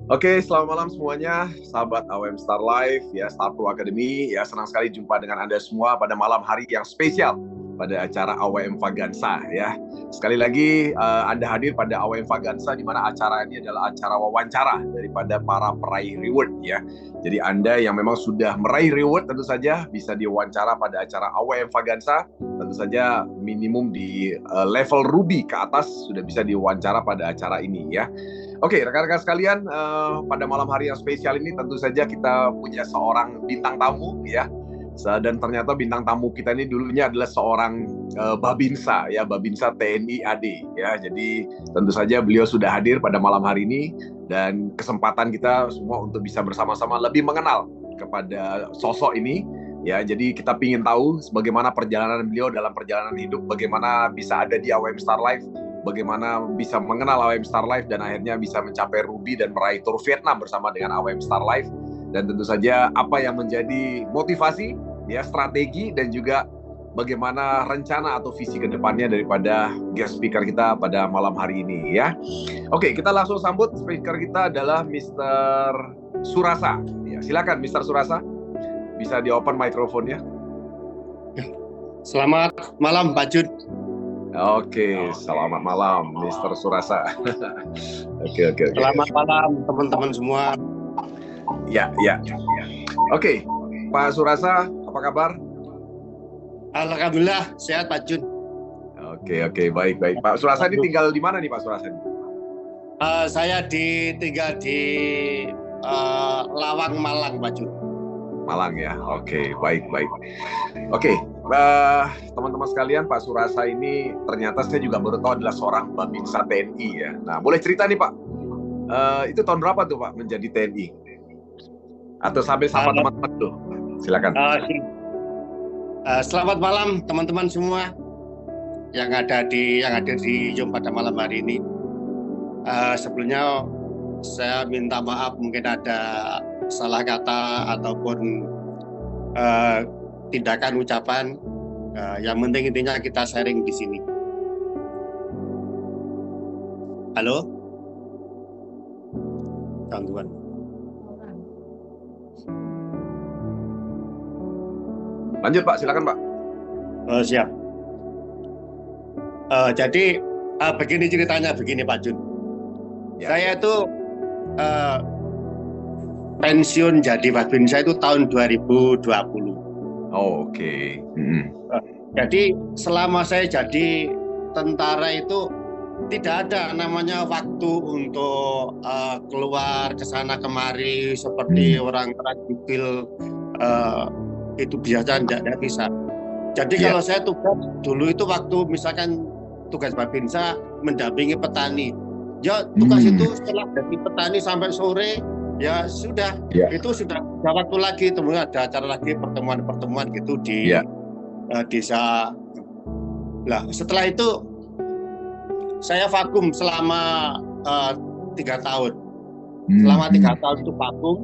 Oke, selamat malam semuanya, sahabat AWM Star Life, ya Star Pro Academy. Ya, senang sekali jumpa dengan Anda semua pada malam hari yang spesial pada acara AWM Vagansa. Ya, sekali lagi Anda hadir pada AWM Vagansa, di mana acara ini adalah acara wawancara daripada para peraih reward. Ya, jadi Anda yang memang sudah meraih reward tentu saja bisa diwawancara pada acara AWM Vagansa. Tentu saja minimum di level Ruby ke atas sudah bisa diwawancara pada acara ini ya. Oke, rekan-rekan sekalian, pada malam hari yang spesial ini tentu saja kita punya seorang bintang tamu ya. Dan ternyata bintang tamu kita ini dulunya adalah seorang Babinsa ya, Babinsa TNI AD ya. Jadi tentu saja beliau sudah hadir pada malam hari ini dan kesempatan kita semua untuk bisa bersama-sama lebih mengenal kepada sosok ini ya. Jadi kita ingin tahu bagaimana perjalanan beliau dalam perjalanan hidup, bagaimana bisa ada di AWM Star Life, bagaimana bisa mengenal AWM Star Life dan akhirnya bisa mencapai Ruby dan meraih Tour Vietnam bersama dengan AWM Star Life. Dan tentu saja apa yang menjadi motivasi, ya strategi dan juga bagaimana rencana atau visi ke depannya daripada guest speaker kita pada malam hari ini ya. Oke, kita langsung sambut. Speaker kita adalah Mr. Surasa. Ya, silakan Mr. Surasa. Bisa di-open microphone-nya. Selamat malam Pak Jun. Oke, selamat malam Mr. Surasa. Oke. Selamat malam teman-teman semua. Ya. Oke, Pak Surasa, apa kabar? Alhamdulillah sehat Pak Jun. Oke, baik. Pak Surasa ini tinggal di mana nih Pak Surasa? Saya tinggal di Lawang, Malang Pak Jun. Malang ya, oke, baik. Oke, teman-teman sekalian, Pak Surasa ini ternyata saya juga baru tahu adalah seorang Babinsa TNI ya. Nah, boleh cerita nih Pak, itu tahun berapa tuh Pak menjadi TNI? Atau sampai sama teman-teman tuh, silakan. Selamat malam teman-teman semua yang hadir di Zoom pada malam hari ini. Sebelumnya saya minta maaf mungkin ada salah kata ataupun tindakan ucapan. Yang penting intinya kita sharing di sini. Halo? Gangguan. Lanjut Pak, silakan Pak. Siap. Jadi begini ceritanya, begini Pak Jun. Ya. Saya itu pensiun jadi Babinsa itu tahun 2020. Oh, oke. Jadi selama saya jadi tentara itu tidak ada namanya waktu untuk keluar ke sana kemari seperti orang sipil itu biasa tidak bisa. Jadi kalau saya tugas dulu itu waktu misalkan tugas Babinsa mendampingi petani. Ya tugas itu setelah dari petani sampai sore ya sudah, itu sudah waktu lagi, kemudian ada acara lagi pertemuan gitu di desa. Nah setelah itu saya vakum selama 3 tahun. Selama 3 tahun itu vakum,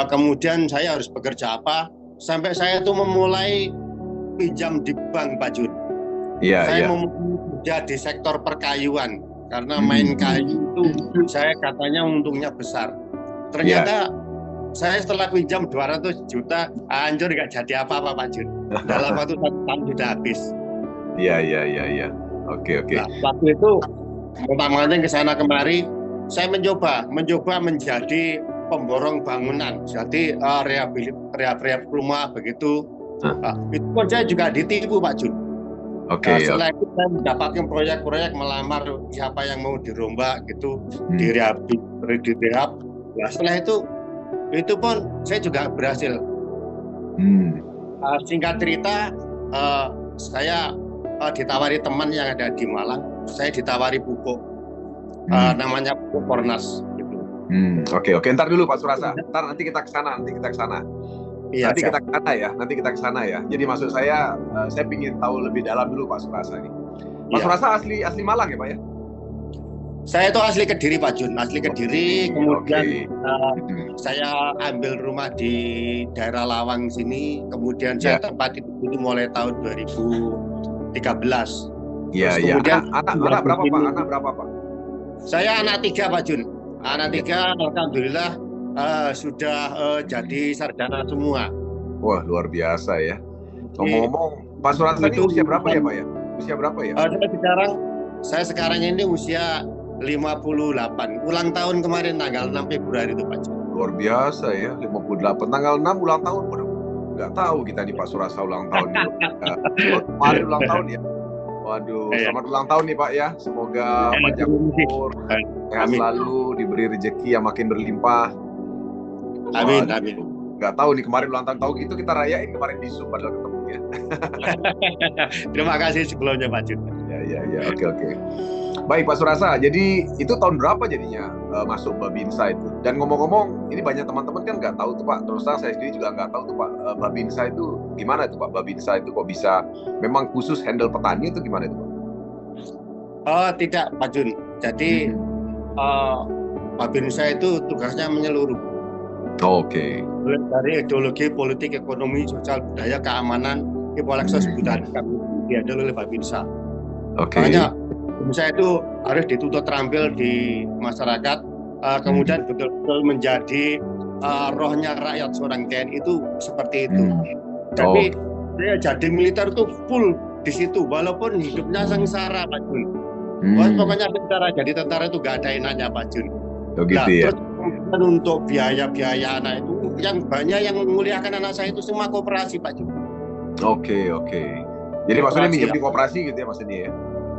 kemudian saya harus bekerja apa? Sampai saya itu memulai pinjam di bank Pak Jun. Saya memulai kerja di sektor perkayuan karena main kayu itu saya katanya untungnya besar. Ternyata saya setelah pinjam 200 juta, hancur nggak jadi apa-apa Pak Jun. Dalam waktu 1 tahun sudah habis. Iya. Oke. Nah, waktu itu pertama-tama ke sana kemari, saya mencoba menjadi pemborong bangunan. Jadi rehab rumah begitu. Itu pun saya juga ditipu Pak Jun. Setelah itu saya mendapatkan proyek-proyek, melamar siapa yang mau dirombak gitu, di rehab. Nah, setelah itu pun saya juga berhasil. Singkat cerita, saya ditawari teman yang ada di Malang. Saya ditawari pupuk, namanya pupuk Kornas. Gitu. Oke. Ntar dulu Pak Surasa. Nanti kita ke sana. Iya, nanti kita ke sana ya. Jadi maksud saya ingin tahu lebih dalam dulu Pak Surasa ini. Pak Surasa asli Malang ya Pak ya? Saya itu asli Kediri Pak Jun, kemudian saya ambil rumah di daerah Lawang sini, kemudian saya tempati di sini mulai tahun 2013. Kemudian anak berapa Pak? Saya anak 3 Pak Jun. Anak 3 alhamdulillah sudah jadi sarjana semua. Wah, luar biasa ya. Ngomong-ngomong, Pak Surasa ini usia berapa ya, Pak ya? Usia berapa ya? Saya sekarang ini usia 58. Ulang tahun kemarin tanggal 6 Februari itu, Pak. Luar biasa ya, 58. Tanggal 6 ulang tahun. Waduh, nggak tahu kita nih Pak Surasa ulang tahun. Kemarin ulang tahun ya. Waduh, selamat ulang tahun nih Pak ya. Semoga panjang umur, sehat selalu, diberi rezeki yang makin berlimpah. Amin, amin. Nggak tahu nih kemarin ulang tahun gitu kita rayain kemarin di Zoom padahal ketemu ya. Terima kasih sebelumnya Pak Jun. Ya, oke. Baik Pak Surasa, jadi itu tahun berapa jadinya masuk Babinsa itu? Dan ngomong-ngomong, ini banyak teman-teman kan nggak tahu tuh Pak. Terus terang saya sendiri juga nggak tahu tuh Pak, Babinsa itu gimana tuh Pak? Babinsa itu kok bisa memang khusus handle petani itu gimana itu Pak? Tidak Pak Jun. Jadi Babinsa itu tugasnya menyeluruh. Oke. Dari ideologi, politik, ekonomi, sosial, budaya, keamanan, Kepoleksos budaya kami dihandle oleh Babinsa. Oke. Makanya Babinsa itu harus dituntut terampil di masyarakat, kemudian betul-betul menjadi rohnya rakyat. Seorang TNI itu seperti itu. Jadi saya jadi militer itu full di situ, walaupun hidupnya sengsara Pak Jun. Pokoknya jadi tentara itu gak ada enaknya Pak Jun. Gitu ya. Terus untuk biaya-biaya anak itu yang banyak yang memuliakan anak saya itu semua koperasi Pak Jun. Oke. Jadi maksudnya minjem di koperasi gitu ya maksudnya ya?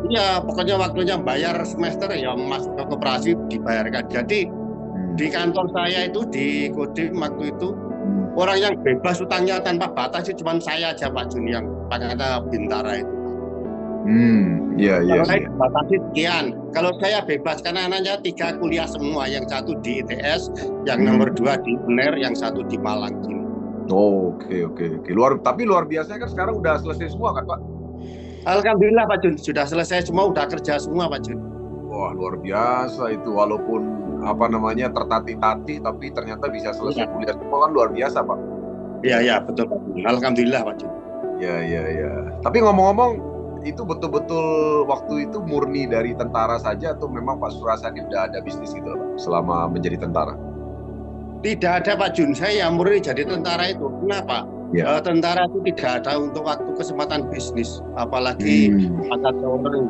Iya, pokoknya waktunya bayar semester ya masuk ke koperasi dibayarkan. Jadi di kantor saya itu di Kodim waktu itu orang yang bebas utangnya tanpa batas itu cuma saya aja Pak Jun yang kata Bintara itu. Iya. Kalau saya batasi sekian. Kalau saya bebas karena anaknya 3 kuliah semua, yang 1 di ITS, yang nomor 2 di UNER, yang 1 di Malang. Oke. Tapi luar biasa kan sekarang udah selesai semua kan Pak? Alhamdulillah Pak Jun, sudah selesai semua, udah kerja semua Pak Jun. Wah luar biasa itu, walaupun tertatih-tatih tapi ternyata bisa selesai kuliah semua kan luar biasa Pak. Iya betul Pak Jun. Alhamdulillah Pak Jun. Iya. Tapi ngomong-ngomong, itu betul-betul waktu itu murni dari tentara saja atau memang Pak Surasa ini udah ada bisnis gitu Pak selama menjadi tentara? Tidak ada Pak Jun, saya yang murni jadi tentara itu. Kenapa? Tentara itu tidak ada untuk waktu kesempatan bisnis, apalagi ada seorang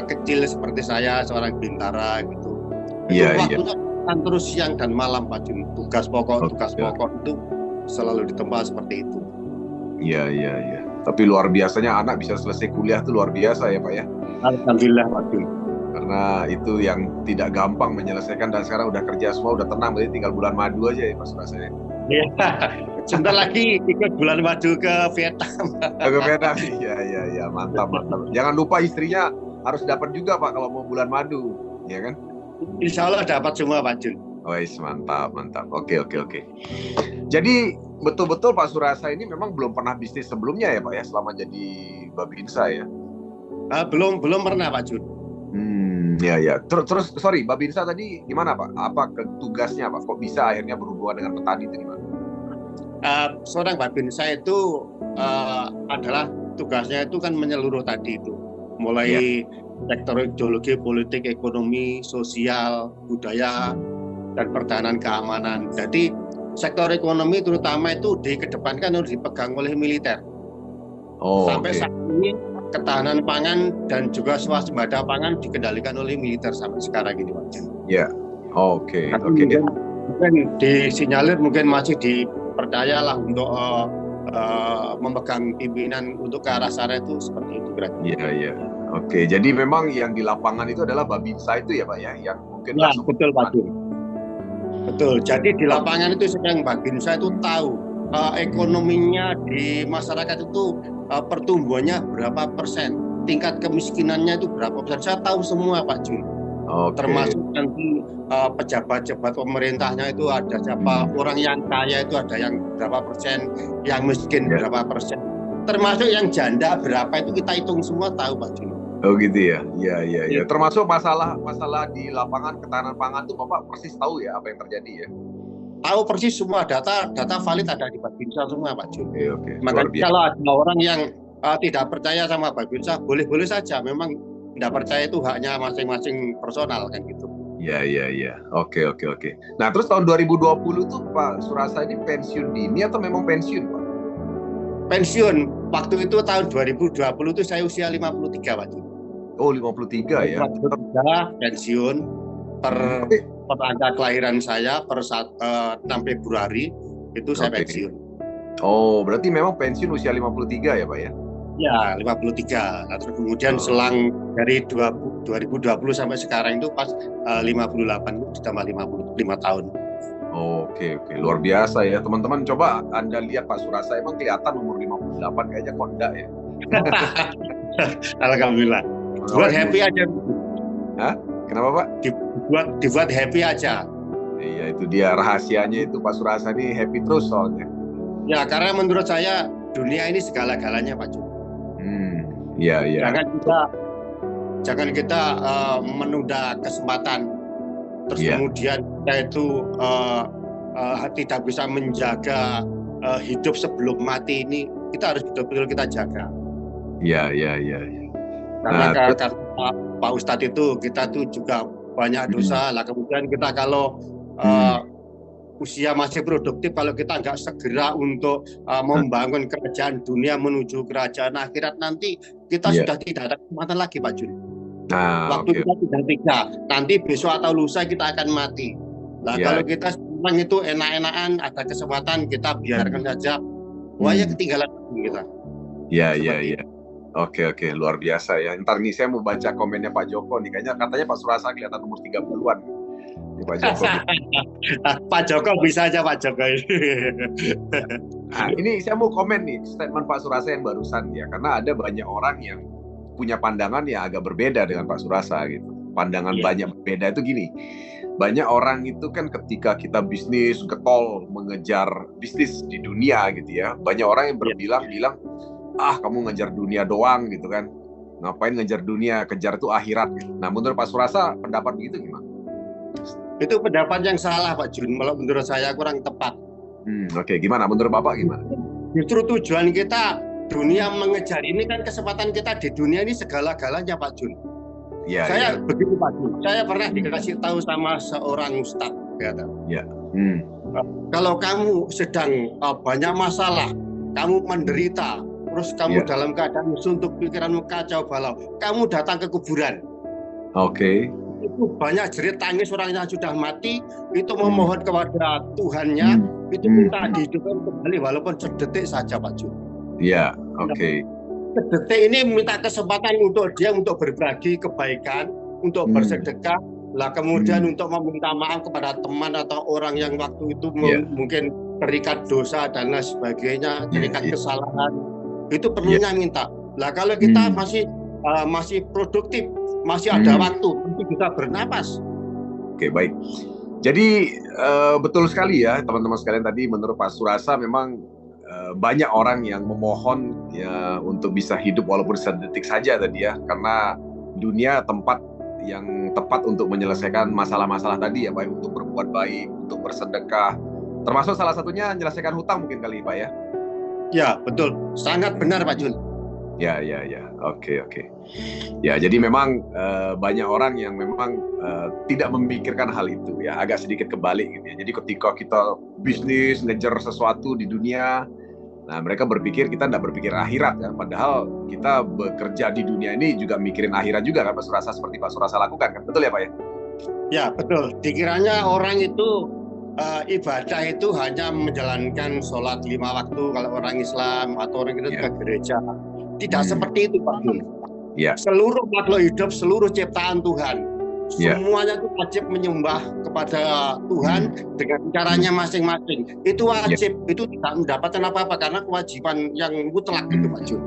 kecil seperti saya, seorang bintara gitu. Waktunya kan terus siang dan malam Pak Jun. Tugas pokok itu selalu ditempa seperti itu. Iya. Tapi luar biasanya anak bisa selesai kuliah itu luar biasa ya Pak ya. Alhamdulillah Pak Jun. Karena itu yang tidak gampang menyelesaikan dan sekarang udah kerja semua, udah tenang, berarti tinggal bulan madu aja ya Pak Surasa ya. Iya. Sebentar lagi ikut bulan madu ke Vietnam. Ke Vietnam. Iya, mantap. Jangan lupa istrinya harus dapat juga Pak kalau mau bulan madu, ya kan? Insya Allah dapat semua Pak Jun. Mantap. Oke. Jadi betul-betul Pak Surasa ini memang belum pernah bisnis sebelumnya ya Pak ya, selama jadi Babinsa ya? Belum pernah Pak Jun. Ya. Terus sorry, Babinsa tadi gimana Pak? Apa tugasnya Pak? Kok bisa akhirnya berhubungan dengan petani itu gimana? Seorang Babinsa itu adalah tugasnya itu kan menyeluruh tadi itu, mulai sektor ideologi, politik, ekonomi, sosial, budaya, dan pertahanan keamanan. Jadi sektor ekonomi terutama itu dikedepankan harus dipegang oleh militer. Sampai saat ini ketahanan pangan dan juga swasembada pangan dikendalikan oleh militer sampai sekarang ini Pak. Iya. Oke. Mungkin disinyalir mungkin masih dipercayalah untuk memegang pimpinan untuk ke arah sana itu seperti itu kira-kira. Iya. Oke, jadi memang yang di lapangan itu adalah Babinsa itu ya Pak ya, yang mungkin betul Pak Jun. Betul. Jadi di lapangan itu sedang Babinsa itu tahu ekonominya di masyarakat itu pertumbuhannya berapa persen, tingkat kemiskinannya itu berapa persen. Saya tahu semua Pak Jun. Termasuk nanti pejabat-pejabat pemerintahnya itu ada siapa, orang yang kaya itu ada yang berapa persen, yang miskin berapa persen, termasuk yang janda berapa itu kita hitung semua tahu Pak Jun. Oh gitu ya, iya. Termasuk masalah di lapangan ketahanan pangan tuh Bapak persis tahu ya apa yang terjadi ya? Tahu persis semua, data valid ada di Babinsa semua Pak Jun. Oke. Makanya kalau ada orang yang tidak percaya sama Babinsa, boleh-boleh saja. Memang tidak percaya itu haknya masing-masing personal kan gitu. Iya, iya, iya. Oke, oke, oke. Nah, terus tahun 2020 tuh Pak Surasa ini pensiun dini atau memang pensiun, Pak? Pensiun. Waktu itu tahun 2020 itu saya usia 53, Pak Jun. Oh, 53 ya. 53 pensiun per Oke. per angka kelahiran saya per 6 Februari itu saya Oke. pensiun. Oh, berarti memang pensiun usia 53 ya, Pak ya? Ya, 53. Nah, terus kemudian selang dari 2020 sampai sekarang itu pas 58 itu ditambah 55 tahun. Oke, oke. Luar biasa ya. Teman-teman coba Anda lihat Pak Surasa emang kelihatan umur 58 kayaknya kok enggak ya. Alhamdulillah. Buat happy aja. Hah? Kenapa, Pak? Dibuat happy aja. Iya, itu dia rahasianya itu Pak Surasa ini happy terus soalnya. Ya, karena menurut saya dunia ini segala-galanya, Pak Jun. Iya, iya. Jangan kita menunda kesempatan. Terus kemudian kita itu tidak bisa menjaga hidup sebelum mati ini, kita harus betul-betul kita jaga. Iya, iya, iya. Karena kata Pak Ustadz itu kita tuh juga banyak dosa lah. Kemudian kita kalau usia masih produktif, kalau kita nggak segera untuk membangun kerajaan dunia menuju kerajaan akhirat, nanti kita sudah tidak ada kesempatan lagi, Pak Jun. Waktu kita sudah tiga, nanti besok atau lusa kita akan mati. Nah, kalau kita sekarang itu enak-enakan, ada kesempatan kita biarkan saja, wah ya ketinggalan kita. Iya, iya, iya. Oke, oke, luar biasa ya. Ntar nih saya mau baca komennya Pak Joko nih. Kayaknya katanya Pak Surasa kelihatan umur 30-an. Pak Joko. Pak Joko bisa aja Pak Joko. Nah, ini saya mau komen nih statement Pak Surasa yang barusan ya. Karena ada banyak orang yang punya pandangan yang agak berbeda dengan Pak Surasa gitu. Pandangan banyak berbeda itu gini. Banyak orang itu kan ketika kita bisnis, getol, mengejar bisnis di dunia gitu ya. Banyak orang yang bilang, kamu ngejar dunia doang gitu kan. Ngapain ngejar dunia, kejar itu akhirat gitu. Nah, menurut Pak Surasa pendapat begitu gimana? Itu pendapat yang salah Pak Jun. Menurut saya kurang tepat. Oke, gimana? Menurut Bapak gimana? Justru tujuan kita dunia mengejar ini kan kesempatan kita di dunia ini segala-galanya Pak Jun. Ya, saya begitu Pak Jun. Saya pernah dikasih tahu sama seorang ustadz. Ya. Kalau kamu sedang banyak masalah, kamu menderita, terus kamu dalam keadaan suntuk, pikiranmu kacau balau, kamu datang ke kuburan. Oke. Itu banyak jerit tangis orang yang sudah mati, itu memohon kepada Tuhannya, itu minta dihidupkan kembali walaupun sedetik saja Pak Jun. Iya, oke. Sedetik ini minta kesempatan untuk dia untuk berbagi kebaikan, untuk bersedekah, lah kemudian untuk meminta maaf kepada teman atau orang yang waktu itu mungkin terikat dosa dan lain sebagainya, terikat kesalahan, itu perlunya minta. Lah kalau kita masih produktif, masih ada waktu, nanti bisa bernapas. Oke, baik. Jadi betul sekali ya teman-teman sekalian, tadi menurut Pak Surasa memang banyak orang yang memohon ya untuk bisa hidup walaupun sedetik saja tadi ya, karena dunia tempat yang tepat untuk menyelesaikan masalah-masalah tadi ya, baik untuk berbuat baik, untuk bersedekah, termasuk salah satunya menyelesaikan hutang mungkin kali Pak ya. Ya betul, sangat benar Pak Jun. Ya, oke. Ya, jadi memang banyak orang yang memang tidak memikirkan hal itu ya, agak sedikit kebalik gitu ya. Jadi ketika kita bisnis, ngejar sesuatu di dunia, nah mereka berpikir kita tidak berpikir akhirat ya, padahal kita bekerja di dunia ini juga mikirin akhirat juga kan Pak Surasa, seperti Pak Surasa lakukan kan, betul ya Pak ya? Ya betul, dikiranya orang itu ibadah itu hanya menjalankan sholat 5 waktu kalau orang Islam atau orang itu ke gereja. Tidak seperti itu Pak Jun. Seluruh makhluk hidup, seluruh ciptaan Tuhan, semuanya itu wajib menyembah kepada Tuhan dengan caranya masing-masing. Itu wajib, itu tidak mendapatkan apa-apa karena kewajiban yang mutlak itu Pak Jun.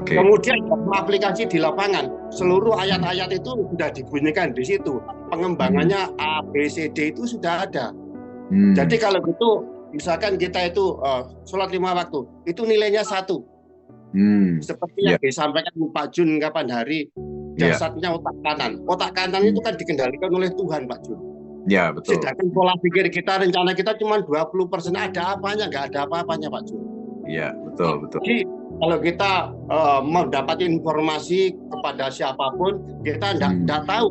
Kemudian aplikasi di lapangan, seluruh ayat-ayat itu sudah dibunyikan di situ. Pengembangannya A, B, C, D itu sudah ada. Jadi kalau gitu, misalkan kita itu sholat 5 waktu, itu nilainya 1. Seperti yang disampaikan Pak Jun kapan hari, jasadnya otak kanan. Otak kanan itu kan dikendalikan oleh Tuhan Pak Jun. Ya betul. Sedangkan pola pikir kita, rencana kita cuma 20%, ada apanya? Nggak ada apa-apanya Pak Jun. Iya betul. Jadi kalau kita mendapat informasi kepada siapapun, kita tidak tahu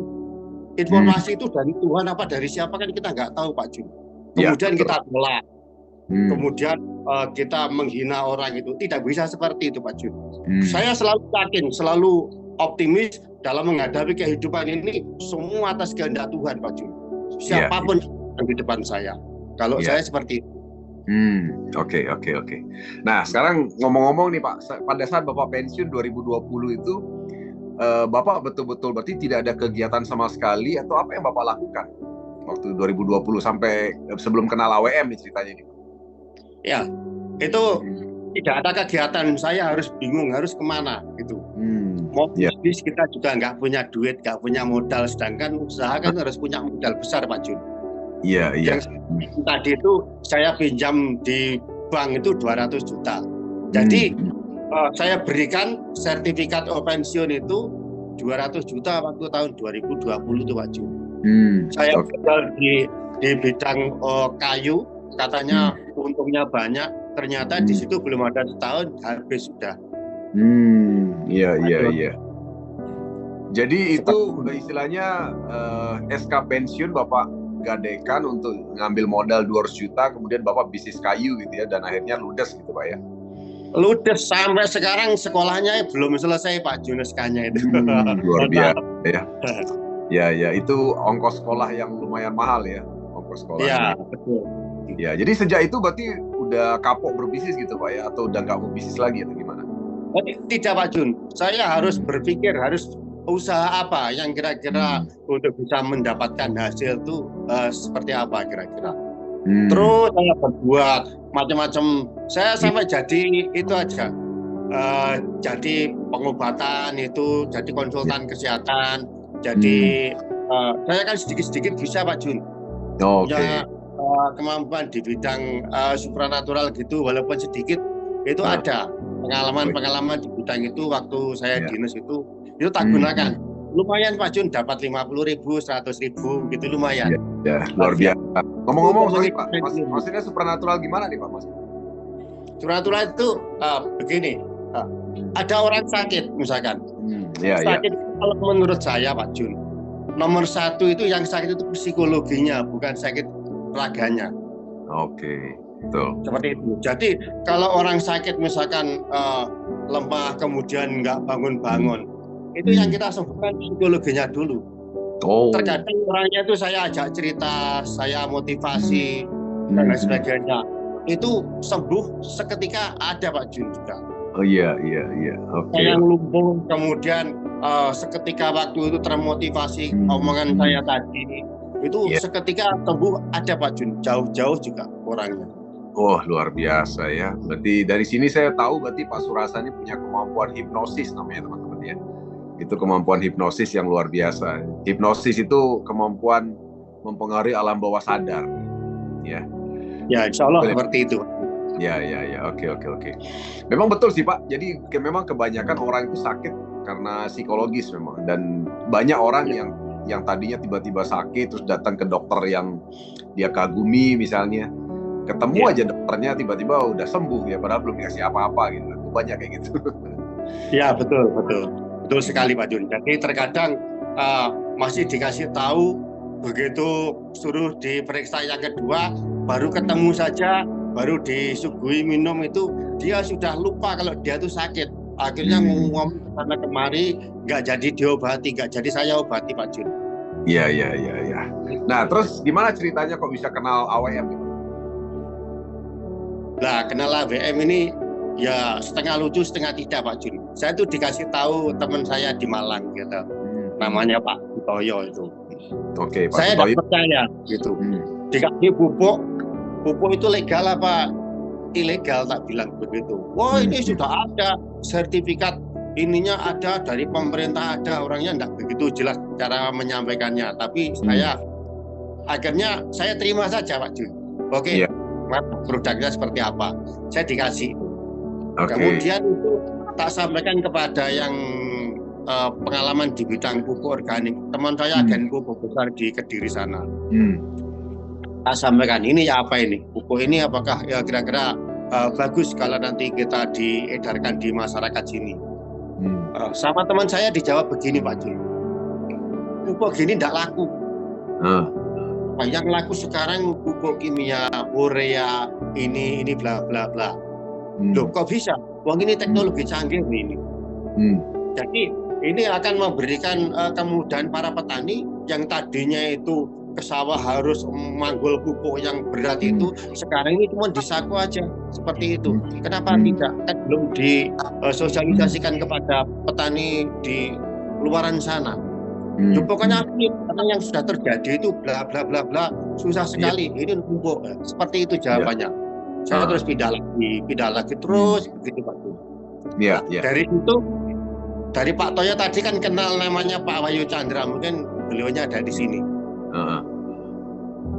informasi itu dari Tuhan apa dari siapa kan kita nggak tahu Pak Jun. Kemudian kita tolak, kemudian kita menghina orang itu, tidak bisa seperti itu Pak Jun. Saya selalu yakin, selalu optimis dalam menghadapi kehidupan ini semua atas kehendak Tuhan Pak Jun. Siapapun yang di depan saya, kalau saya seperti itu. Oke. Nah, sekarang ngomong-ngomong nih Pak, pada saat Bapak pensiun 2020 itu, Bapak betul-betul berarti tidak ada kegiatan sama sekali atau apa yang Bapak lakukan waktu 2020 sampai sebelum kenal AWM nih ceritanya ini? Ya, itu tidak ada kegiatan, saya harus bingung harus kemana gitu. Mau bisnis kita juga nggak punya duit, nggak punya modal, sedangkan usaha kan harus punya modal besar Pak Jun. Iya. Yang tadi itu saya pinjam di bank itu 200 juta. Jadi saya berikan sertifikat pensiun itu 200 juta waktu tahun 2020 itu Pak Jun. Saya tinggal di bidang kayu, katanya untungnya banyak, ternyata di situ belum ada setahun habis sudah. Iya. Jadi itu udah istilahnya SK pensiun Bapak gadekan untuk ngambil modal 200 juta, kemudian Bapak bisnis kayu gitu ya, dan akhirnya ludes gitu Pak ya? Ludes sampai sekarang sekolahnya belum selesai Pak Jun SK-nya itu. Luar biasa ya. Ya, itu ongkos sekolah yang lumayan mahal ya, ongkos sekolah. Iya, betul. Ya, jadi sejak itu berarti udah kapok berbisnis gitu Pak ya, atau udah nggak mau bisnis lagi atau gimana? Tidak Pak Jun, saya harus berpikir, harus usaha apa yang kira-kira untuk bisa mendapatkan hasil itu seperti apa kira-kira. Terus saya berbuat macam-macam. Saya sampai jadi itu aja, jadi pengobatan itu, jadi konsultan kesehatan. Jadi saya kan sedikit-sedikit bisa Pak Jun. Punya kemampuan di bidang supranatural gitu, walaupun sedikit itu ada pengalaman di bidang itu waktu saya dinas itu tak gunakan. Lumayan Pak Jun, dapat 50.000, 100.000 gitu, lumayan. Ya, luar biasa. Ngomong-ngomong sorry Pak, maksudnya supranatural gimana nih Pak Mas? Supranatural itu begini, ada orang sakit misalkan. Sakit kalau menurut saya Pak Jun, nomor satu itu yang sakit itu psikologinya, bukan sakit raganya. Oke, betul. Seperti itu. Jadi kalau orang sakit misalkan lemah kemudian nggak bangun-bangun, itu yang kita sembuhkan psikologinya dulu. Terkadang orangnya itu saya ajak cerita, saya motivasi dan lain sebagainya. Itu sembuh seketika ada Pak Jun juga. Iya. Saya yang lumpuh kemudian seketika waktu itu termotivasi omongan saya tadi, itu seketika sembuh ada Pak Jun, jauh-jauh juga orangnya. Luar biasa ya. Berarti dari sini saya tahu berarti Pak Surasa ini punya kemampuan hipnosis namanya teman-teman ya. Itu kemampuan hipnosis yang luar biasa. Hipnosis itu kemampuan mempengaruhi alam bawah sadar. Ya. Ya, insya Allah seperti itu. Ya. Oke. Memang betul sih Pak. Jadi memang kebanyakan orang itu sakit karena psikologis memang. Dan banyak orang yang tadinya tiba-tiba sakit terus datang ke dokter yang dia kagumi misalnya. Ketemu aja dokternya tiba-tiba udah sembuh ya, padahal belum dikasih apa-apa gitu. Banyak kayak gitu. Ya, betul sekali Pak Jun. Jadi terkadang masih dikasih tahu, begitu suruh diperiksa yang kedua, baru ketemu saja, baru disuguhi minum itu, dia sudah lupa kalau dia itu sakit. Akhirnya ngomong karena kemari nggak jadi diobati, nggak jadi saya obati Pak Jun. Iya. Nah terus gimana ceritanya kok bisa kenal AWM gitu? Nah, kenal AWM ini ya setengah lucu setengah tidak Pak Jun. Saya tuh dikasih tahu teman saya di Malang gitu, namanya Pak Toyo itu. Oke, Pak saya tidak percaya gitu. Dikasih pupuk itu legal apa ilegal, tak bilang begitu. Wah ini sudah ada sertifikat ininya, ada dari pemerintah, ada, orangnya tidak begitu jelas cara menyampaikannya. Tapi akhirnya saya terima saja Pak Jun. Oke. Produknya seperti apa, saya dikasih. Kemudian itu tak sampaikan kepada yang pengalaman di bidang pupuk organik, teman saya agen pupuk besar di Kediri sana. Tak sampaikan, ini ya apa ini pupuk ini, apakah ya kira-kira bagus kalau nanti kita diedarkan di masyarakat sini. Sama teman saya dijawab begini Pak Jun, pupuk gini tidak laku. Ah. Yang laku sekarang pupuk kimia, urea, ini bla bla bla. Loh, kok bisa? Wong ini teknologi canggih ini. Jadi ini akan memberikan kemudahan para petani yang tadinya itu ke sawah harus manggul pupuk yang berat itu, sekarang ini cuma di saku aja seperti itu. Kenapa tidak? Kan belum disosialisasikan kepada petani di luaran sana. Pokoknya karena yang sudah terjadi itu bla bla bla bla, susah sekali. Ini pupuk seperti itu jawabannya. Saya terus pindah lagi terus begitu Pak. Dari itu, dari Pak Toyo tadi kan kenal namanya Pak Wahyu Chandra, mungkin beliaunya ada di sini.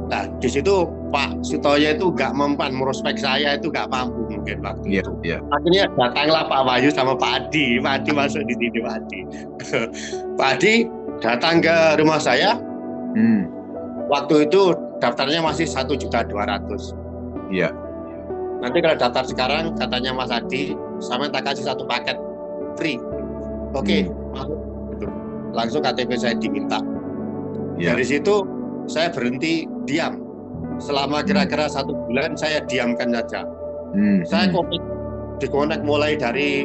Nah di situ Pak Sutoyo itu nggak mempan merospek saya, itu nggak mampu mungkin waktu itu. Akhirnya datanglah Pak Wahyu sama Pak Adi. Pak Adi masuk di sini, Pak Adi. Pak Adi datang ke rumah saya. Waktu itu daftarnya masih 1.200.000. Iya. Nanti kalau daftar sekarang katanya Mas Adi, sama tak kasih 1 paket free. Oke, masuk. Langsung KTP saya diminta. Dari situ saya berhenti diam. Selama kira-kira 1 bulan saya diamkan saja. Saya dikonek mulai dari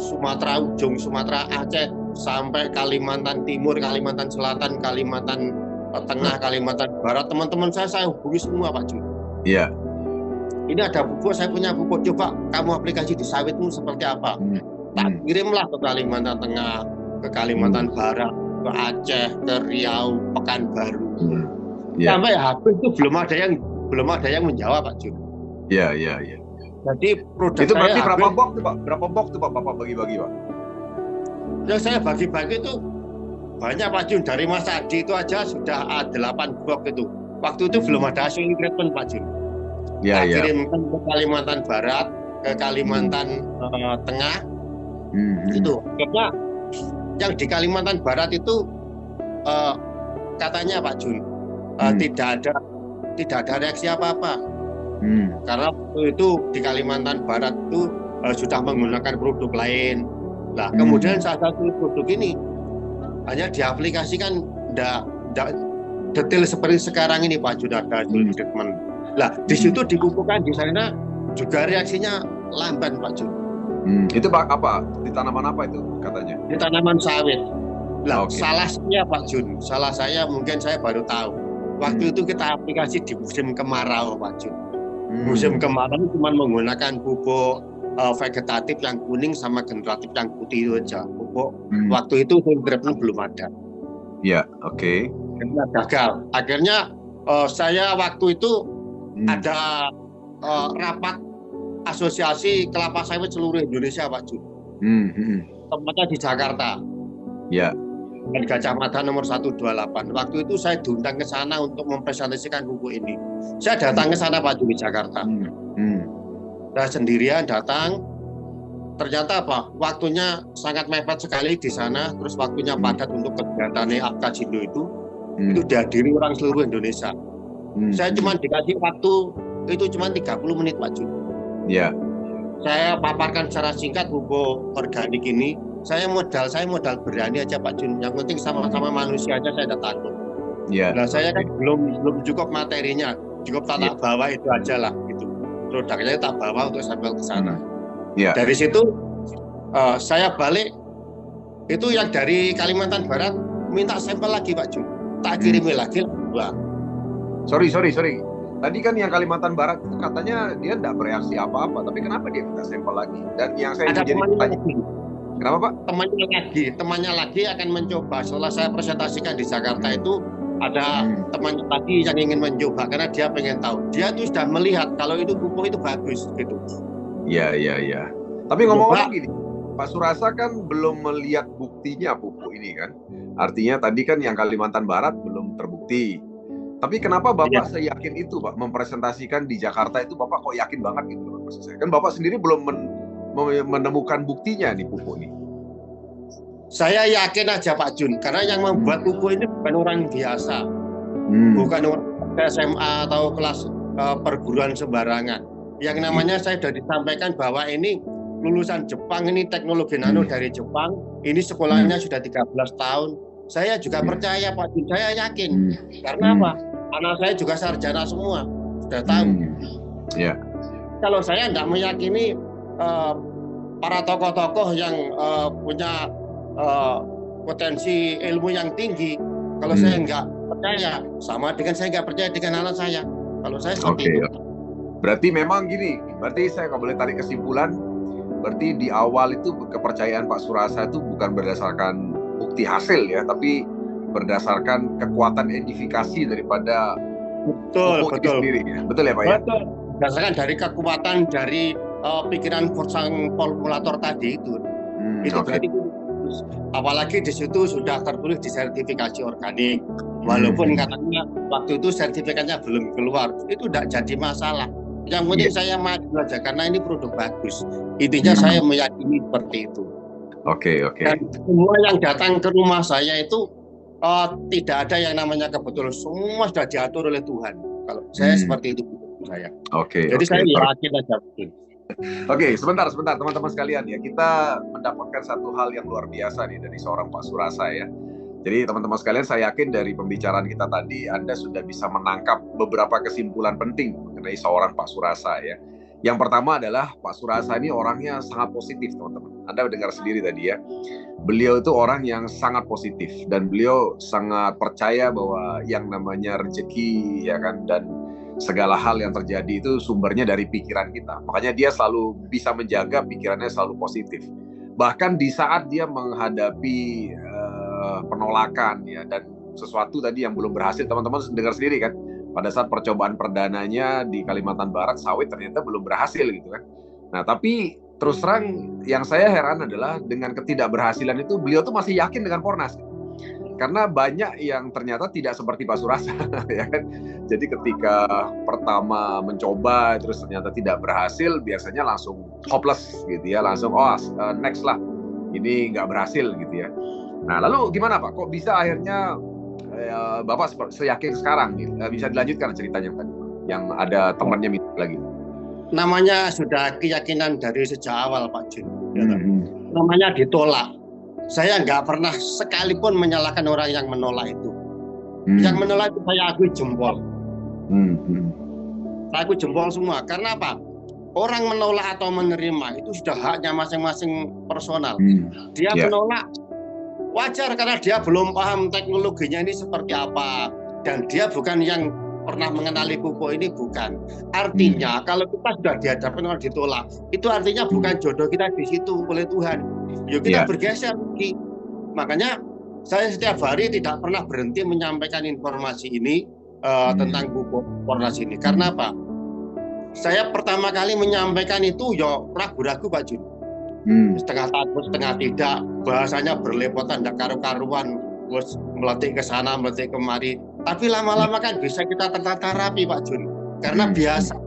Sumatera ujung, Sumatera Aceh sampai Kalimantan Timur, Kalimantan Selatan, Kalimantan Tengah, Kalimantan Barat. Teman-teman saya hubungi semua Pak Jun. Iya. Ini ada pupuk, saya punya pupuk, coba kamu aplikasi di sawitmu seperti apa. Tak kirimlah ke Kalimantan Tengah, ke Kalimantan Barat, ke Aceh, ke Riau, Pekanbaru. Sampai habis itu belum ada yang menjawab Pak Jun. Iya. Jadi produk itu berarti saya berapa box tuh Pak? Berapa box tuh Pak Bapak bagi-bagi Pak? Yang saya bagi-bagi itu banyak Pak Jun. Dari Mas Adi itu aja sudah 8 box itu. Waktu itu belum ada hasil treatment Pak Jun. Kirimkan ke Kalimantan Barat, ke Kalimantan Tengah. Itu karena yang di Kalimantan Barat itu katanya Pak Jun tidak ada reaksi apa-apa. Karena waktu itu di Kalimantan Barat itu sudah menggunakan produk lain. Nah, kemudian salah satu produk ini hanya diaplikasikan tidak detail seperti sekarang ini Pak Jun, ada treatment. Lah di situ dikumpulkan di sana juga reaksinya lamban Pak Jun. Itu Pak apa? Di tanaman apa itu katanya? Di tanaman sawit. Lah salah saya Pak Jun, salah saya mungkin saya baru tahu. Waktu itu kita aplikasi di musim kemarau Pak Jun. Musim kemarau cuma menggunakan pupuk vegetatif yang kuning sama generatif yang putih itu aja. Pupuk waktu itu treatment belum ada. Iya, oke. Karena gagal. Akhirnya saya waktu itu ada rapat asosiasi kelapa sawit seluruh Indonesia Pak Jun. Tempatnya di Jakarta. Ya. Dan Gajah Mada nomor 128. Waktu itu saya diundang ke sana untuk mempresentasikan pupuk ini. Saya datang ke sana Pak Jun di Jakarta. Saya sendirian datang. Ternyata apa? Waktunya sangat mepet sekali di sana. Terus waktunya padat untuk kegiatan Apkajindo itu dihadiri orang seluruh Indonesia. Saya cuma dikasih waktu itu cuma 30 menit Pak Jun. Iya. Saya paparkan secara singkat pupuk organik ini. Saya modal berani aja Pak Jun. Yang penting sama-sama manusia aja saya udah takut. Iya. Nah saya kan belum cukup materinya, cukup tak bawa itu aja lah gitu. Produknya tak bawa untuk sampel ke sana. Iya. Dari situ saya balik itu yang dari Kalimantan Barat minta sampel lagi Pak Jun. Tak kirimi lagi lah. Sorry. Tadi kan yang Kalimantan Barat itu katanya dia tidak bereaksi apa-apa, tapi kenapa dia minta sampel lagi? Dan yang saya ada jadi tanya, kenapa Pak? Temannya lagi akan mencoba. Setelah saya presentasikan di Jakarta itu ada temannya lagi yang ingin mencoba karena dia pengen tahu. Dia tuh sudah melihat kalau itu pupuk itu bagus gitu. Iya. Tapi ngomong-ngomong gini, Pak Surasa kan belum melihat buktinya pupuk ini kan. Artinya tadi kan yang Kalimantan Barat belum terbukti. Tapi kenapa Bapak seyakin itu Pak mempresentasikan di Jakarta itu Bapak kok yakin banget gitu maksud saya? Kan Bapak sendiri belum menemukan buktinya nih pupuk ini. Saya yakin aja Pak Jun, karena yang membuat pupuk ini bukan orang biasa, bukan orang SMA atau kelas perguruan sembarangan. Yang namanya saya sudah disampaikan bahwa ini lulusan Jepang, ini teknologi nano dari Jepang, ini sekolahnya sudah 13 tahun, Saya juga percaya Pak Jun, saya yakin. Karena apa? Anak saya juga sarjana semua, sudah tahu. Kalau saya tidak meyakini para tokoh-tokoh yang punya potensi ilmu yang tinggi, kalau saya nggak percaya, sama dengan saya nggak percaya dengan anak saya. Kalau saya seperti itu. Berarti memang gini, berarti saya nggak boleh tarik kesimpulan, berarti di awal itu kepercayaan Pak Surasa itu bukan berdasarkan bukti hasil ya, tapi berdasarkan kekuatan edifikasi daripada betul sendiri ya. Betul ya Pak ya? Betul. Berdasarkan dari kekuatan dari pikiran sang formulator tadi itu. Berarti apalagi di situ sudah tertulis di sertifikasi organik. Walaupun katanya waktu itu sertifikatnya belum keluar, itu tidak jadi masalah. Yang penting saya maju aja karena ini produk bagus. Intinya saya meyakini seperti itu. Oke. Dan semua yang datang ke rumah saya itu tidak ada yang namanya kebetulan, semua sudah diatur oleh Tuhan. Kalau saya seperti itu saya. Jadi saya yakin aja. Oke, sebentar teman-teman sekalian ya. Kita mendapatkan satu hal yang luar biasa nih dari seorang Pak Surasa ya. Jadi teman-teman sekalian, saya yakin dari pembicaraan kita tadi Anda sudah bisa menangkap beberapa kesimpulan penting mengenai seorang Pak Surasa ya. Yang pertama adalah Pak Surasa ini orangnya sangat positif, teman-teman. Anda dengar sendiri tadi ya. Beliau itu orang yang sangat positif dan beliau sangat percaya bahwa yang namanya rezeki ya kan, dan segala hal yang terjadi itu sumbernya dari pikiran kita. Makanya dia selalu bisa menjaga pikirannya selalu positif. Bahkan di saat dia menghadapi penolakan ya, dan sesuatu tadi yang belum berhasil, teman-teman dengar sendiri kan, pada saat percobaan perdananya di Kalimantan Barat sawit ternyata belum berhasil gitu kan. Nah tapi terus terang yang saya heran adalah dengan ketidakberhasilan itu beliau tuh masih yakin dengan Pornas, karena banyak yang ternyata tidak seperti Pak Surasa ya kan. Jadi ketika pertama mencoba terus ternyata tidak berhasil, biasanya langsung hopeless gitu ya, langsung next lah, ini nggak berhasil gitu ya. Nah lalu gimana Pak, kok bisa akhirnya Bapak seyakin sekarang nih? Bisa dilanjutkan ceritanya tadi yang ada temannya minta lagi. Namanya sudah keyakinan dari sejak awal Pak Jun. Namanya ditolak. Saya nggak pernah sekalipun menyalahkan orang yang menolak itu. Yang menolak itu saya akui jempol. Saya akui jempol semua. Karena apa? Orang menolak atau menerima itu sudah haknya masing-masing personal. Dia menolak wajar karena dia belum paham teknologinya ini seperti apa, dan dia bukan yang pernah mengenali pupuk ini, bukan. Artinya kalau kita sudah dihadapkan orang ditolak, itu artinya bukan jodoh kita di situ oleh Tuhan. Yuk kita bergeser lagi. Makanya saya setiap hari tidak pernah berhenti menyampaikan informasi ini tentang pupuk Pornas ini. Karena apa? Saya pertama kali menyampaikan itu ragu-ragu Pak Jun. Setengah takut, setengah tidak, bahasanya berlepotan, tidak karu-karuan, meletik ke sana, meletik kemari. Tapi lama-lama kan bisa kita tertata rapi Pak Jun, karena biasa.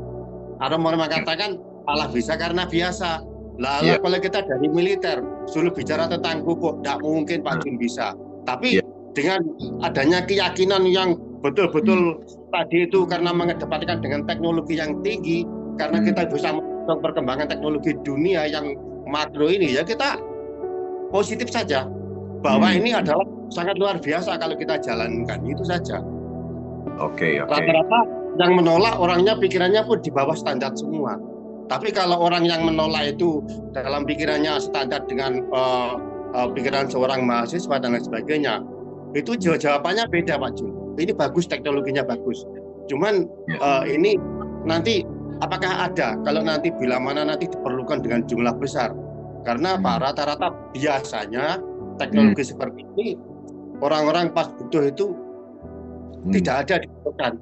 Ada orang mengatakan Allah bisa karena biasa. Lalu kalau kita dari militer, suruh bicara tentang pupuk, tidak mungkin Pak Jun bisa. Tapi dengan adanya keyakinan yang betul-betul tadi itu, karena mengedepankan dengan teknologi yang tinggi, karena kita bisa mendorong perkembangan teknologi dunia yang makro ini, ya kita positif saja bahwa ini adalah sangat luar biasa kalau kita jalankan, itu saja. Rata-rata yang menolak orangnya pikirannya pun di bawah standar semua. Tapi kalau orang yang menolak itu dalam pikirannya standar dengan pikiran seorang mahasiswa dan lain sebagainya, itu jawabannya beda Pak Jun. Ini bagus, teknologinya bagus. Cuman ini nanti apakah ada kalau nanti bila mana nanti diperlukan dengan jumlah besar? Karena rata-rata biasanya teknologi seperti ini orang-orang pas butuh itu tidak ada dibutuhkan.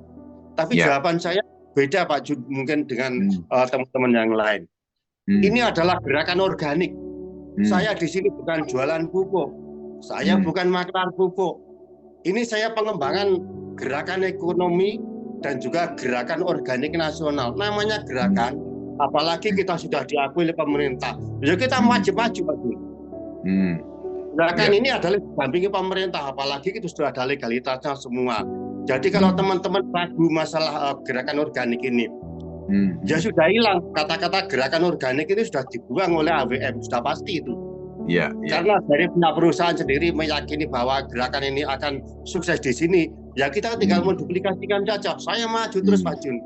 Tapi jawaban saya beda Pak Jun mungkin dengan teman-teman yang lain. Ini adalah gerakan organik. Saya di sini bukan jualan pupuk. Saya bukan maklar pupuk. Ini saya pengembangan gerakan ekonomi dan juga gerakan organik nasional. Namanya gerakan, apalagi kita sudah diakui oleh pemerintah. Ya kita wajib maju Pak Jun. Gerakan ini adalah didampingi pemerintah, apalagi itu sudah ada legalitasnya semua. Jadi kalau teman-teman ragu masalah gerakan organik ini, ya sudah hilang. Kata-kata gerakan organik ini sudah dibuang oleh AWM, sudah pasti itu. Iya, iya. Karena dari pihak perusahaan sendiri meyakini bahwa gerakan ini akan sukses di sini, ya kita tinggal menduplikasikan saja. Saya maju terus Pak Jun.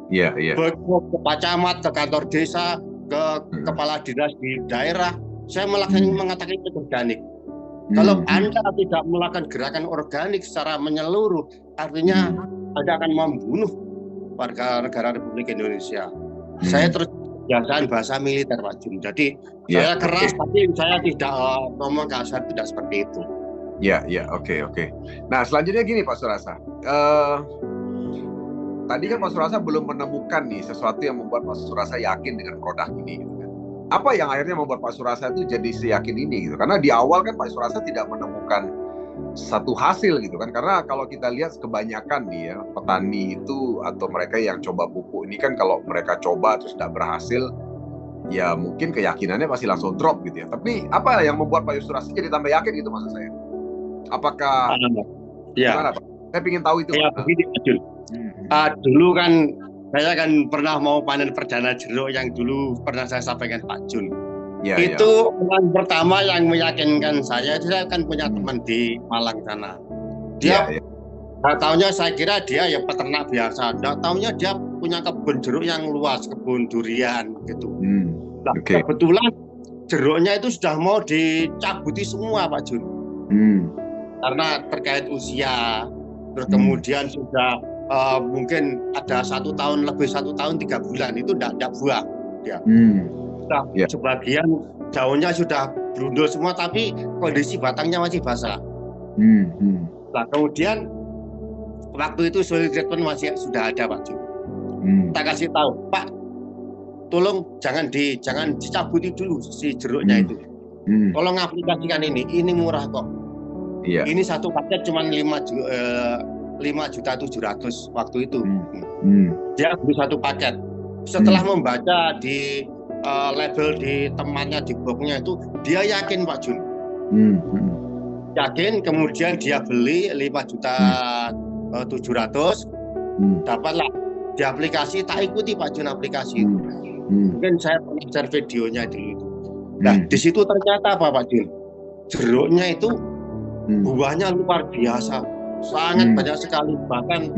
Iya, iya. Ke Pak Camat, ke kantor desa, ke kepala dinas di daerah, saya mengatakan itu organik. Kalau Anda tidak melakukan gerakan organik secara menyeluruh, artinya Anda akan membunuh warga negara Republik Indonesia. Saya terus biasaan bahasa militer Pak Jun. Jadi saya keras, tapi saya tidak ngomong kasar, tidak seperti itu. Ya, oke. Nah, selanjutnya gini Pak Surasa. Tadi kan Pak Surasa belum menemukan nih sesuatu yang membuat Pak Surasa yakin dengan produk ini. Gitu kan. Apa yang akhirnya membuat Pak Surasa itu jadi seyakin ini? Gitu? Karena di awal kan Pak Surasa tidak menemukan satu hasil gitu kan. Karena kalau kita lihat kebanyakan nih ya, petani itu atau mereka yang coba pupuk ini kan kalau mereka coba terus tidak berhasil, ya mungkin keyakinannya pasti langsung drop gitu ya. Tapi apa yang membuat Pak Surasa jadi tambah yakin gitu maksud saya? Apakah gimana Pak? Saya ingin tahu itu. Ya, begini Pak Jun. Dulu kan saya kan pernah mau panen perdana jeruk yang dulu pernah saya sampaikan Pak Jun. Itu orang pertama yang meyakinkan saya kan punya teman di Malang sana. Dia tahunya saya kira dia ya peternak biasa. Tahunya dia punya kebun jeruk yang luas, kebun durian gitu. Nah, kebetulan jeruknya itu sudah mau dicabuti semua Pak Jun. Karena terkait usia, terus kemudian sudah mungkin ada 1 tahun lebih 1 tahun 3 bulan itu tidak buah ya. Sebagian daunnya sudah berundul semua tapi kondisi batangnya masih basah. Nah, kemudian waktu itu soil treatment masih sudah ada Pak Jun. Kita kasih tahu Pak, tolong jangan dicabuti dulu si jeruknya itu. Tolong aplikasikan ini murah kok. Ini satu paket cuma 5.700.000 waktu itu. Dia beli satu paket. Setelah membaca di label di temannya di boxnya itu, dia yakin Pak Jun. Yakin, kemudian dia beli 5.700.000, dapatlah di aplikasi. Tak ikuti Pak Jun aplikasi itu. Mungkin saya pernah share videonya dulu itu. Nah, di situ ternyata apa Pak Jun? Jeruknya itu buahnya luar biasa. Sangat banyak sekali, bahkan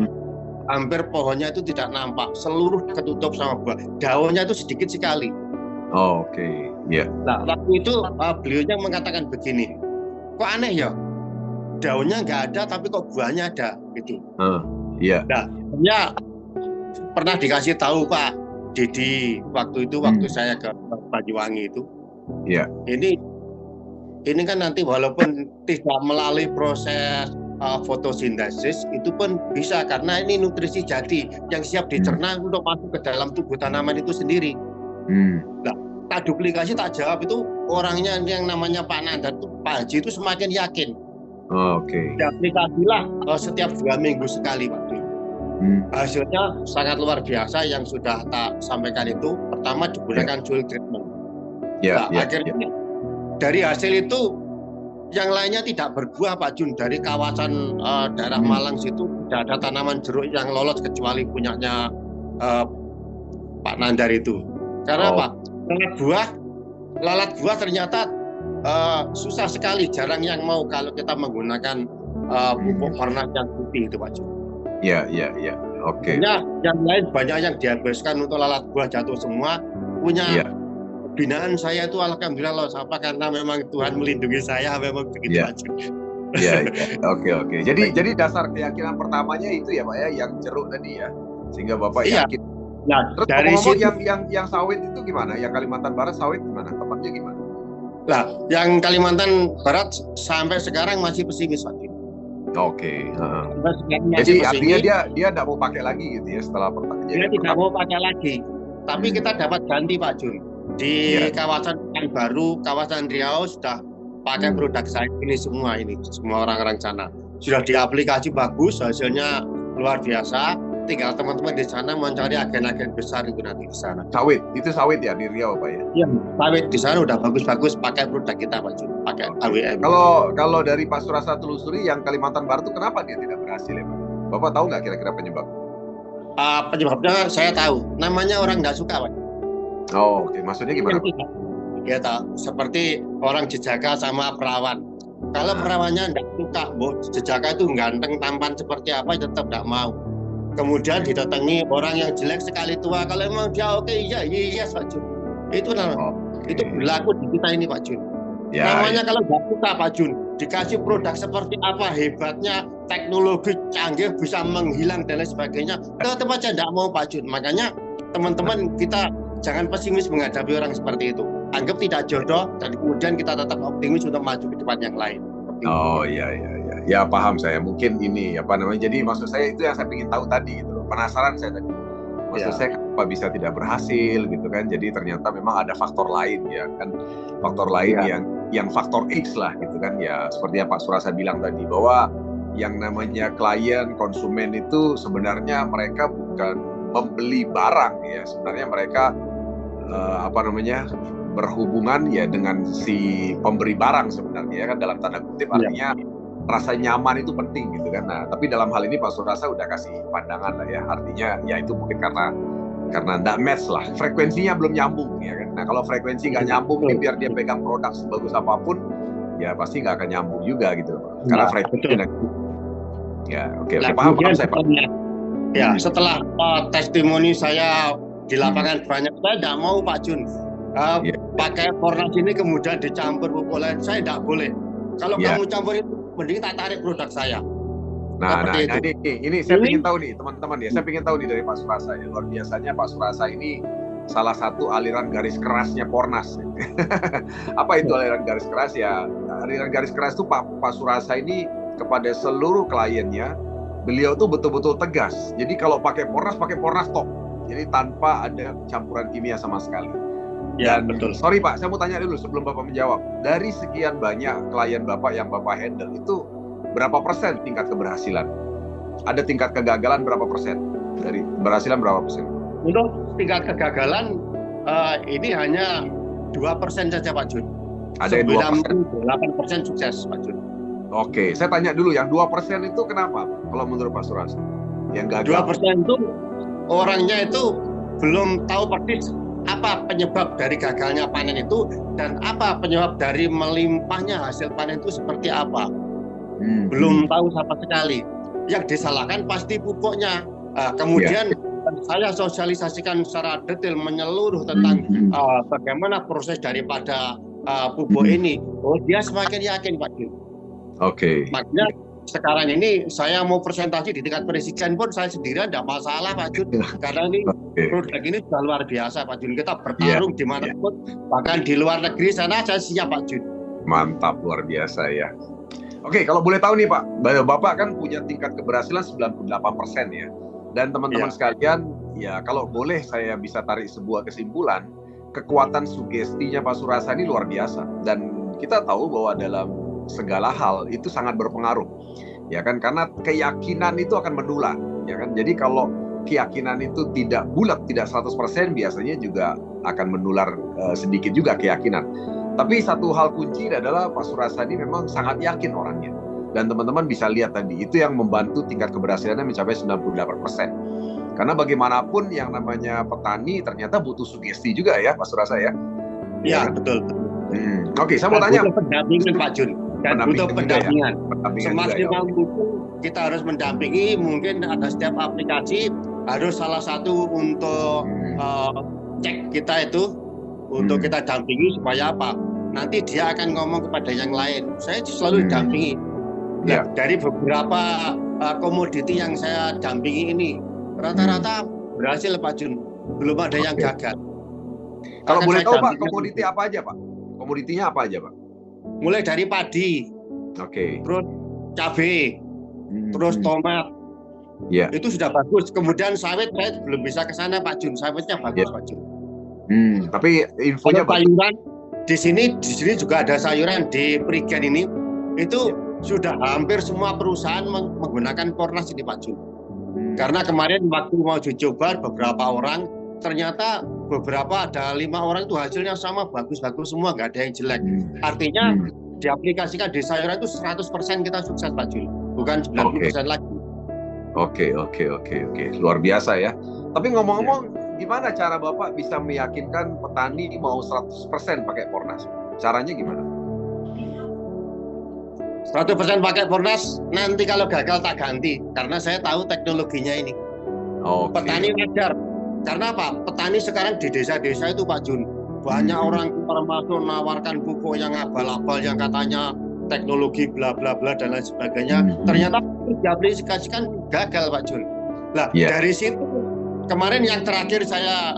hampir pohonnya itu tidak nampak, seluruh ketutup sama buah. Daunnya itu sedikit sekali. Nah, waktu itu beliaunya mengatakan begini, kok aneh ya, daunnya nggak ada tapi kok buahnya ada gitu. Nah, ya pernah dikasih tahu Pak Dedi waktu itu, waktu saya ke Banyuwangi itu. Ini kan nanti walaupun tidak melalui proses fotosintesis itu pun bisa, karena ini nutrisi jadi yang siap dicerna untuk masuk ke dalam tubuh tanaman itu sendiri. Nah, tak duplikasi, tak jawab itu orangnya yang namanya Pak Nandar itu, Pak Haji itu semakin yakin. Diaplikasilah setiap 2 minggu sekali Pak. Hasilnya sangat luar biasa yang sudah tak sampaikan itu. Pertama digunakan soil treatment. Akhirnya dari hasil itu yang lainnya tidak berbuah Pak Jun. Dari kawasan daerah Malang situ tidak ada tanaman jeruk yang lolos kecuali punyanya Pak Nandar itu. Karena apa? Lalat buah ternyata susah sekali, jarang yang mau kalau kita menggunakan pupuk varnish yang putih itu Pak Jun. Yang lain banyak yang dihabiskan untuk lalat buah jatuh semua. Punya binaan saya itu alhamdulillah loh, apa karena memang Tuhan melindungi saya, memang begitu aja. Jadi dasar keyakinan pertamanya itu ya Pak ya, yang jeruk tadi ya, sehingga Bapak yakin. Nah, terus dari yang sawit itu gimana? Yang Kalimantan Barat sawit gimana? Tempatnya gimana? Nah, yang Kalimantan Barat sampai sekarang masih pesimis Pak. Jadi artinya dia tidak mau pakai lagi gitu ya setelah pertanyaan. Dia tidak mau pakai lagi. Tapi kita dapat ganti Pak Jun. Di kawasan Baru, kawasan Riau sudah pakai produk saya ini semua orang-orang sana. Sudah diaplikasi bagus, hasilnya luar biasa. Tinggal teman-teman di sana mencari agen-agen besar itu nanti di sana. Sawit ya di Riau Pak ya? Iya, sawit di sana udah bagus-bagus pakai produk kita Pak Jun, pakai AWM. Kalau dari Pak Surasa telusuri yang Kalimantan Barat itu kenapa dia tidak berhasil ya Pak? Bapak tahu nggak kira-kira penyebab? Penyebabnya saya tahu, namanya orang nggak suka Pak. Maksudnya gimana? ya tak seperti orang Jejaka sama perawan. Kalau perawannya tidak suka, Jejaka itu ganteng tampan seperti apa tetap tidak mau. Kemudian didatangi orang yang jelek sekali tua, kalau emang dia oke, iya Pak Jun. Itu namanya. Itu berlaku di kita ini Pak Jun. Namanya kalau nggak suka Pak Jun, dikasih produk seperti apa hebatnya, teknologi canggih bisa menghilang dan lain sebagainya, tetap aja tidak mau Pak Jun. Makanya teman-teman kita jangan pesimis menghadapi orang seperti itu. Anggap tidak jodoh dan kemudian kita tetap optimis untuk maju ke depan yang lain. Oh iya. Ya paham saya. Mungkin ini apa namanya. Jadi maksud saya itu yang saya ingin tahu tadi gitu loh. Penasaran saya tadi. Maksud saya kenapa bisa tidak berhasil gitu kan. Jadi ternyata memang ada faktor lain ya kan. Faktor lain yang faktor X lah gitu kan ya. Seperti yang Pak Surasa bilang tadi bahwa yang namanya klien, konsumen itu sebenarnya mereka bukan membeli barang ya. Sebenarnya mereka berhubungan ya dengan si pemberi barang sebenarnya kan, dalam tanda kutip artinya rasa nyaman itu penting gitu kan. Nah, tapi dalam hal ini Pak Surasa udah kasih pandangan lah ya, artinya ya itu mungkin karena nggak match lah, frekuensinya belum nyambung ya kan. Nah kalau frekuensi nggak nyambung nih, biar dia pegang produk sebagus apapun ya pasti nggak akan nyambung juga gitu loh, karena frekuensinya ya oke. Paham saya Pak. Ya setelah testimoni saya di lapangan banyak, saya tidak mau Pak Jun pakai Fornas ini kemudian dicampur pupuk lain, saya tidak boleh. Kalau kamu campur itu, mending tak tarik produk saya. Nah ini saya ingin tahu nih teman-teman ya, saya ingin tahu nih dari Pak Surasa ya, luar biasanya Pak Surasa ini salah satu aliran garis kerasnya Fornas. Apa itu aliran garis keras ya? Aliran garis keras itu Pak Surasa ini kepada seluruh kliennya, beliau tuh betul-betul tegas. Jadi kalau pakai Fornas top. Jadi tanpa ada campuran kimia sama sekali. Ya, betul. Sorry Pak, saya mau tanya dulu sebelum Bapak menjawab. Dari sekian banyak klien Bapak yang Bapak handle itu, berapa persen tingkat keberhasilan? Ada tingkat kegagalan berapa persen? Dari keberhasilan berapa persen? Untuk tingkat kegagalan, ini hanya 2% saja Pak Jun. Ada 98% sukses Pak Jun. Oke, saya tanya dulu, yang 2% itu kenapa kalau menurut Pak Surasa? Yang gagal? 2% itu orangnya itu belum tahu persis apa penyebab dari gagalnya panen itu dan apa penyebab dari melimpahnya hasil panen itu seperti apa. Belum tahu sama sekali. Yang disalahkan pasti pupuknya. Kemudian saya sosialisasikan secara detail menyeluruh tentang bagaimana proses daripada pupuk ini. Oh, dia semakin yakin Pak Jun. Oke. Makanya sekarang ini saya mau presentasi di tingkat presiden pun saya sendirian tidak masalah Pak Jun, karena ini produk ini sudah luar biasa Pak Jun. Kita bertarung di mana pun, bahkan di luar negeri sana saya siap Pak Jun. Mantap, luar biasa ya. Oke, kalau boleh tahu nih Pak, Bapak kan punya tingkat keberhasilan 98% ya. Dan teman-teman sekalian, ya kalau boleh saya bisa tarik sebuah kesimpulan, kekuatan sugestinya Pak Surasa ini luar biasa. Dan kita tahu bahwa dalam segala hal itu sangat berpengaruh, ya kan, karena keyakinan itu akan menular, ya kan. Jadi kalau keyakinan itu tidak bulat, tidak 100%, biasanya juga akan menular sedikit juga keyakinan. Tapi satu hal kunci adalah Pak Surasa ini memang sangat yakin orangnya, dan teman-teman bisa lihat tadi itu yang membantu tingkat keberhasilannya mencapai 98%. Karena bagaimanapun yang namanya petani ternyata butuh sugesti juga ya Pak Surasa ya. Ya betul. Oke, saya mau tanya. Pendampingan Pak Jun. Dan butuh pendampingan. Semaksimal mungkin kita harus mendampingi, mungkin ada setiap aplikasi harus salah satu untuk cek kita itu, untuk kita dampingi supaya apa? Nanti dia akan ngomong kepada yang lain. Saya selalu didampingi. Nah, dari beberapa komoditi yang saya dampingi ini, rata-rata berhasil Pak Jun. Belum ada yang gagal. Kalau boleh tahu Pak, komoditi apa aja Pak? Komoditinya apa aja Pak? Mulai dari padi, terus cabai, terus tomat, itu sudah bagus. Kemudian sawit saya belum bisa ke sana Pak Jun, sawitnya bagus Pak Jun. Tapi infonya sayuran di sini juga ada sayuran di Prigen ini, itu sudah hampir semua perusahaan menggunakan Fornas ini Pak Jun. Karena kemarin waktu mau dicoba beberapa orang, ternyata beberapa ada 5 orang itu hasilnya sama, bagus-bagus semua, nggak ada yang jelek. Artinya diaplikasikan di sayuran itu 100% kita sukses Pak Jul, bukan 90% lagi. Oke. Luar biasa ya. Tapi ngomong-ngomong gimana cara Bapak bisa meyakinkan petani mau 100% pakai Pornas? Caranya gimana? 100% pakai Pornas, nanti kalau gagal tak ganti. Karena saya tahu teknologinya ini. Petani wajar. Karena apa? Petani sekarang di desa-desa itu Pak Jun, banyak orang termasuk menawarkan pupuk yang abal-abal yang katanya teknologi bla bla bla dan lain sebagainya. Ternyata diaplikasikan gagal Pak Jun. Nah, dari situ kemarin yang terakhir saya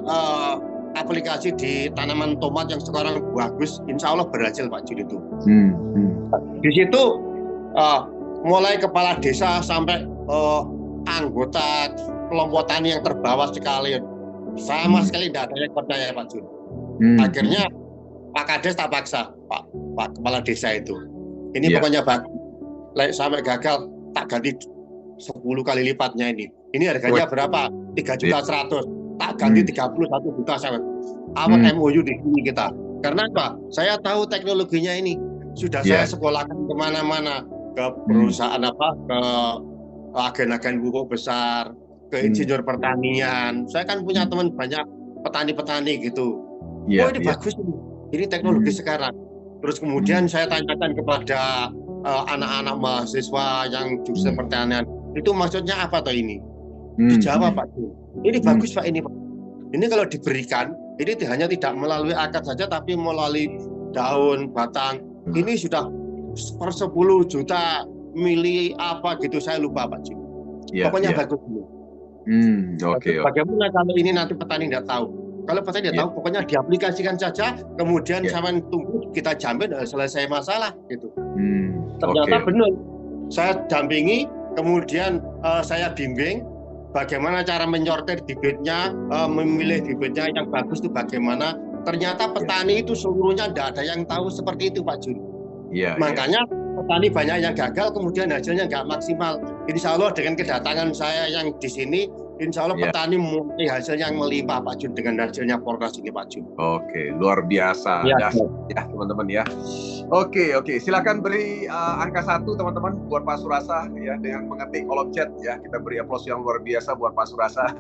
aplikasi di tanaman tomat yang sekarang bagus, insya Allah berhasil Pak Jun itu. Di situ mulai kepala desa sampai anggota kelompok tani yang terbawah sekali, sama sekali tidak ada yang percaya Pak Jun. Akhirnya Pak Kades tak paksa, Pak Kepala Desa itu. Ini pokoknya bagus. Sampai gagal tak ganti 10 kali lipatnya ini. Ini harganya berapa? 3.100.000. Tak ganti 31 juta saya. Awal MOU di sini kita. Karena apa? Saya tahu teknologinya ini. Sudah saya sekolahkan kemana-mana, ke perusahaan ke agen-agen pupuk besar, ke insinyur pertanian. Saya kan punya teman banyak petani-petani gitu. Ini bagus ini teknologi sekarang. Terus kemudian saya tanyakan kepada anak-anak mahasiswa yang jurusan pertanian, itu maksudnya apa toh ini? Dijawab Pak, ini bagus Pak, ini Pak. Ini kalau diberikan, ini hanya tidak melalui akar saja, tapi melalui daun, batang. Ini sudah per 10 juta mili apa gitu, saya lupa Pak Jim. Pokoknya bagus. Bagaimana kalau ini nanti petani tidak tahu? Kalau petani tidak tahu, pokoknya diaplikasikan saja, kemudian sama tunggu kita jamin selesai masalah gitu. Ternyata benar, saya dampingi, kemudian saya bimbing bagaimana cara menyortir bibitnya, memilih bibitnya yang bagus itu bagaimana. Ternyata petani itu seluruhnya tidak ada yang tahu seperti itu Pak Jun. Makanya petani banyak yang gagal, kemudian hasilnya nggak maksimal. Insya Allah dengan kedatangan saya yang di sini, insya Allah petani memiliki hasil yang melimpah Pak Jun dengan hasilnya Pornas ini Pak Jun. Luar biasa ya teman-teman ya. Oke, silakan beri angka 1 teman-teman buat Pak Surasa ya, dengan mengetik kolom chat ya. Kita beri aplaus yang luar biasa buat Pak Surasa.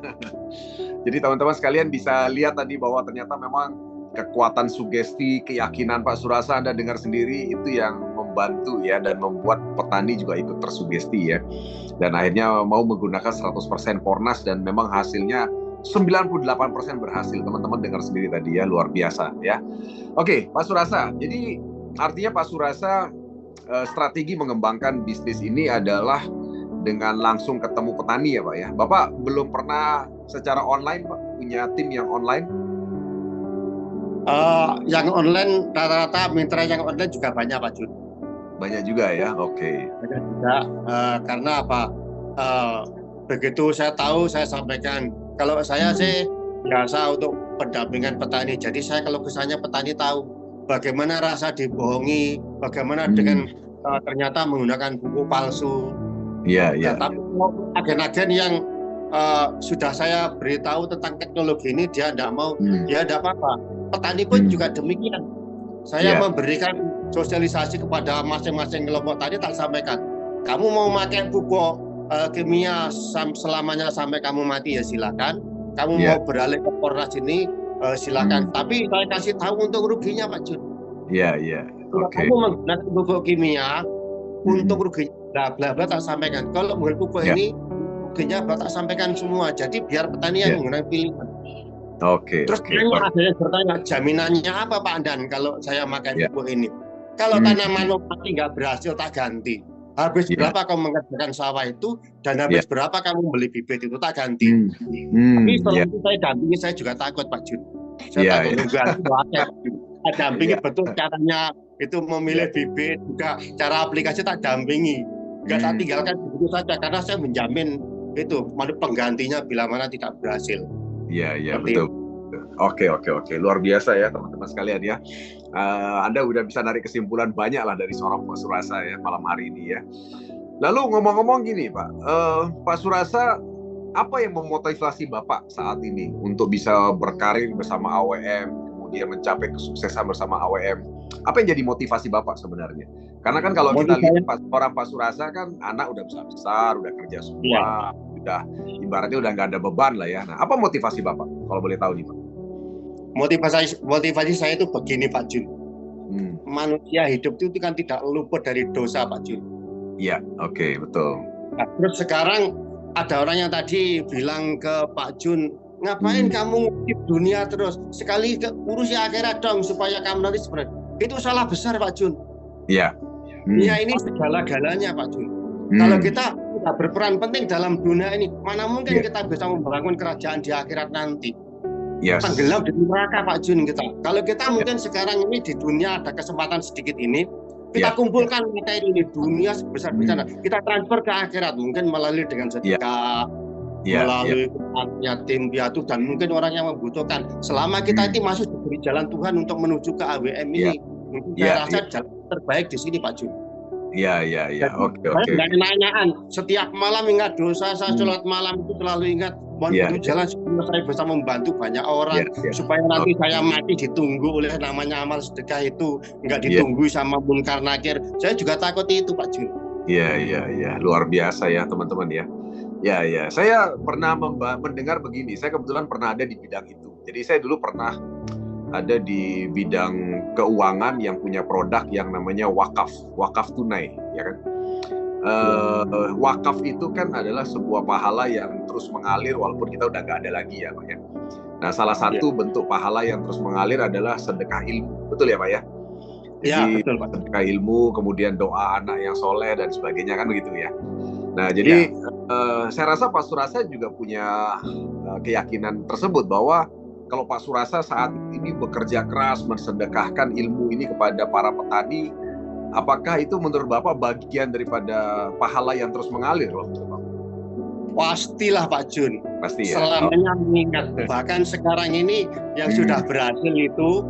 Jadi teman-teman sekalian bisa lihat tadi bahwa ternyata memang kekuatan sugesti, keyakinan Pak Surasa Anda dengar sendiri itu yang membantu ya, dan membuat petani juga ikut tersugesti ya. Dan akhirnya mau menggunakan 100% Pornas, dan memang hasilnya 98% berhasil. Teman-teman dengar sendiri tadi ya, luar biasa ya. Oke, Pak Surasa. Jadi artinya Pak Surasa strategi mengembangkan bisnis ini adalah dengan langsung ketemu petani ya Pak ya. Bapak belum pernah secara online Pak, punya tim yang online? Yang online rata-rata mitra yang online juga banyak Pak Jun. Banyak juga ya, Banyak juga, karena apa? Begitu saya tahu saya sampaikan. Kalau saya sih biasa untuk pendampingan petani. Jadi saya kalau kesannya petani tahu bagaimana rasa dibohongi, bagaimana dengan ternyata menggunakan buku palsu. Tapi agen-agen yang sudah saya beritahu tentang teknologi ini, dia tidak mau, dia tidak apa-apa. Petani pun juga demikian. Saya memberikan sosialisasi kepada masing-masing kelompok tani, tak sampaikan. Kamu mau pakai pupuk kimia selamanya sampai kamu mati ya silakan. Kamu mau beralih ke Pornas ini silakan. Tapi saya kasih tahu untuk ruginya Pak Jun. Kamu menggunakan pupuk kimia untuk ruginya bla bla tak sampaikan. Kalau menggunakan pupuk ini ruginya tak sampaikan semua. Jadi biar petani yang menggunakan pilihan. Terus ada yang bertanya, jaminannya apa Pak Andan kalau saya pakai pupuk ini? Kalau tanaman mati nggak berhasil tak ganti. Habis berapa kamu mengerjakan sawah itu, dan habis berapa kamu beli bibit itu tak ganti. Tapi setelah itu saya dampingi, saya juga takut Pak Jun. Saya takut juga dampingi betul caranya itu memilih bibit, juga cara aplikasi tak dampingi. Nggak tak tinggalkan begitu saja, karena saya menjamin itu penggantinya bila mana tidak berhasil. Betul. Oke. Luar biasa ya teman-teman sekalian ya. Anda udah bisa narik kesimpulan banyak lah dari seorang Pak Surasa ya malam hari ini ya. Lalu ngomong-ngomong gini Pak, Pak Surasa, apa yang memotivasi Bapak saat ini untuk bisa berkarir bersama AWM, kemudian mencapai kesuksesan bersama AWM? Apa yang jadi motivasi Bapak sebenarnya? Karena kan kalau kita lihat orang Pak Surasa kan anak udah besar, udah kerja semua. udah ibaratnya udah nggak ada beban lah ya. Nah, apa motivasi Bapak kalau boleh tahu nih Pak? Motivasi saya itu begini Pak Jun. Manusia hidup itu kan tidak luput dari dosa Pak Jun. Iya, oke, betul. Nah, terus sekarang ada orang yang tadi bilang ke Pak Jun, ngapain kamu ngutip dunia terus? Sekali urusi akhirat dong supaya kamu nanti sebenarnya. Itu salah besar Pak Jun. Iya. Dunia ini segala-galanya Pak Jun. Kalau kita tidak berperan penting dalam dunia ini, mana mungkin kita bisa membangun kerajaan di akhirat nanti? Tenggelam di neraka Pak Jun kita. Kalau kita mungkin sekarang ini di dunia ada kesempatan sedikit ini, kita kumpulkan materi ini dunia sebesar-besarnya, kita transfer ke akhirat mungkin melalui dengan sedekah, melalui yatim piatu dan mungkin orang yang membutuhkan. Selama kita itu masuk diberi jalan Tuhan untuk menuju ke AWM ini, mungkin saya rasa jalan terbaik di sini Pak Jun. Iya. Oke. Saya nanyaan setiap malam ingat dosa, saya sholat malam itu selalu ingat mohon jalan supaya saya bisa membantu banyak orang, supaya nanti saya mati ditunggu oleh namanya amal sedekah itu, enggak ditunggu sama munkar nakir. Saya juga takut itu Pak Jun. Iya, luar biasa ya teman-teman ya. Ya, saya pernah mendengar begini. Saya kebetulan pernah ada di bidang itu. Jadi saya dulu pernah ada di bidang keuangan yang punya produk yang namanya wakaf tunai, ya kan? Wakaf itu kan adalah sebuah pahala yang terus mengalir walaupun kita udah nggak ada lagi ya Pak ya. Nah, salah satu bentuk pahala yang terus mengalir adalah sedekah ilmu, betul ya Pak ya? Jadi betul, Pak. Sedekah ilmu, kemudian doa anak yang soleh dan sebagainya kan begitu ya. Nah, jadi saya rasa Pak Surasa juga punya keyakinan tersebut bahwa kalau Pak Surasa saat ini bekerja keras mensedekahkan ilmu ini kepada para petani, apakah itu menurut Bapak bagian daripada pahala yang terus mengalir loh menurut Bapak? Pastilah Pak Jun. Pasti ya. Selamanya mengingat. Bahkan sekarang ini yang sudah berhasil itu,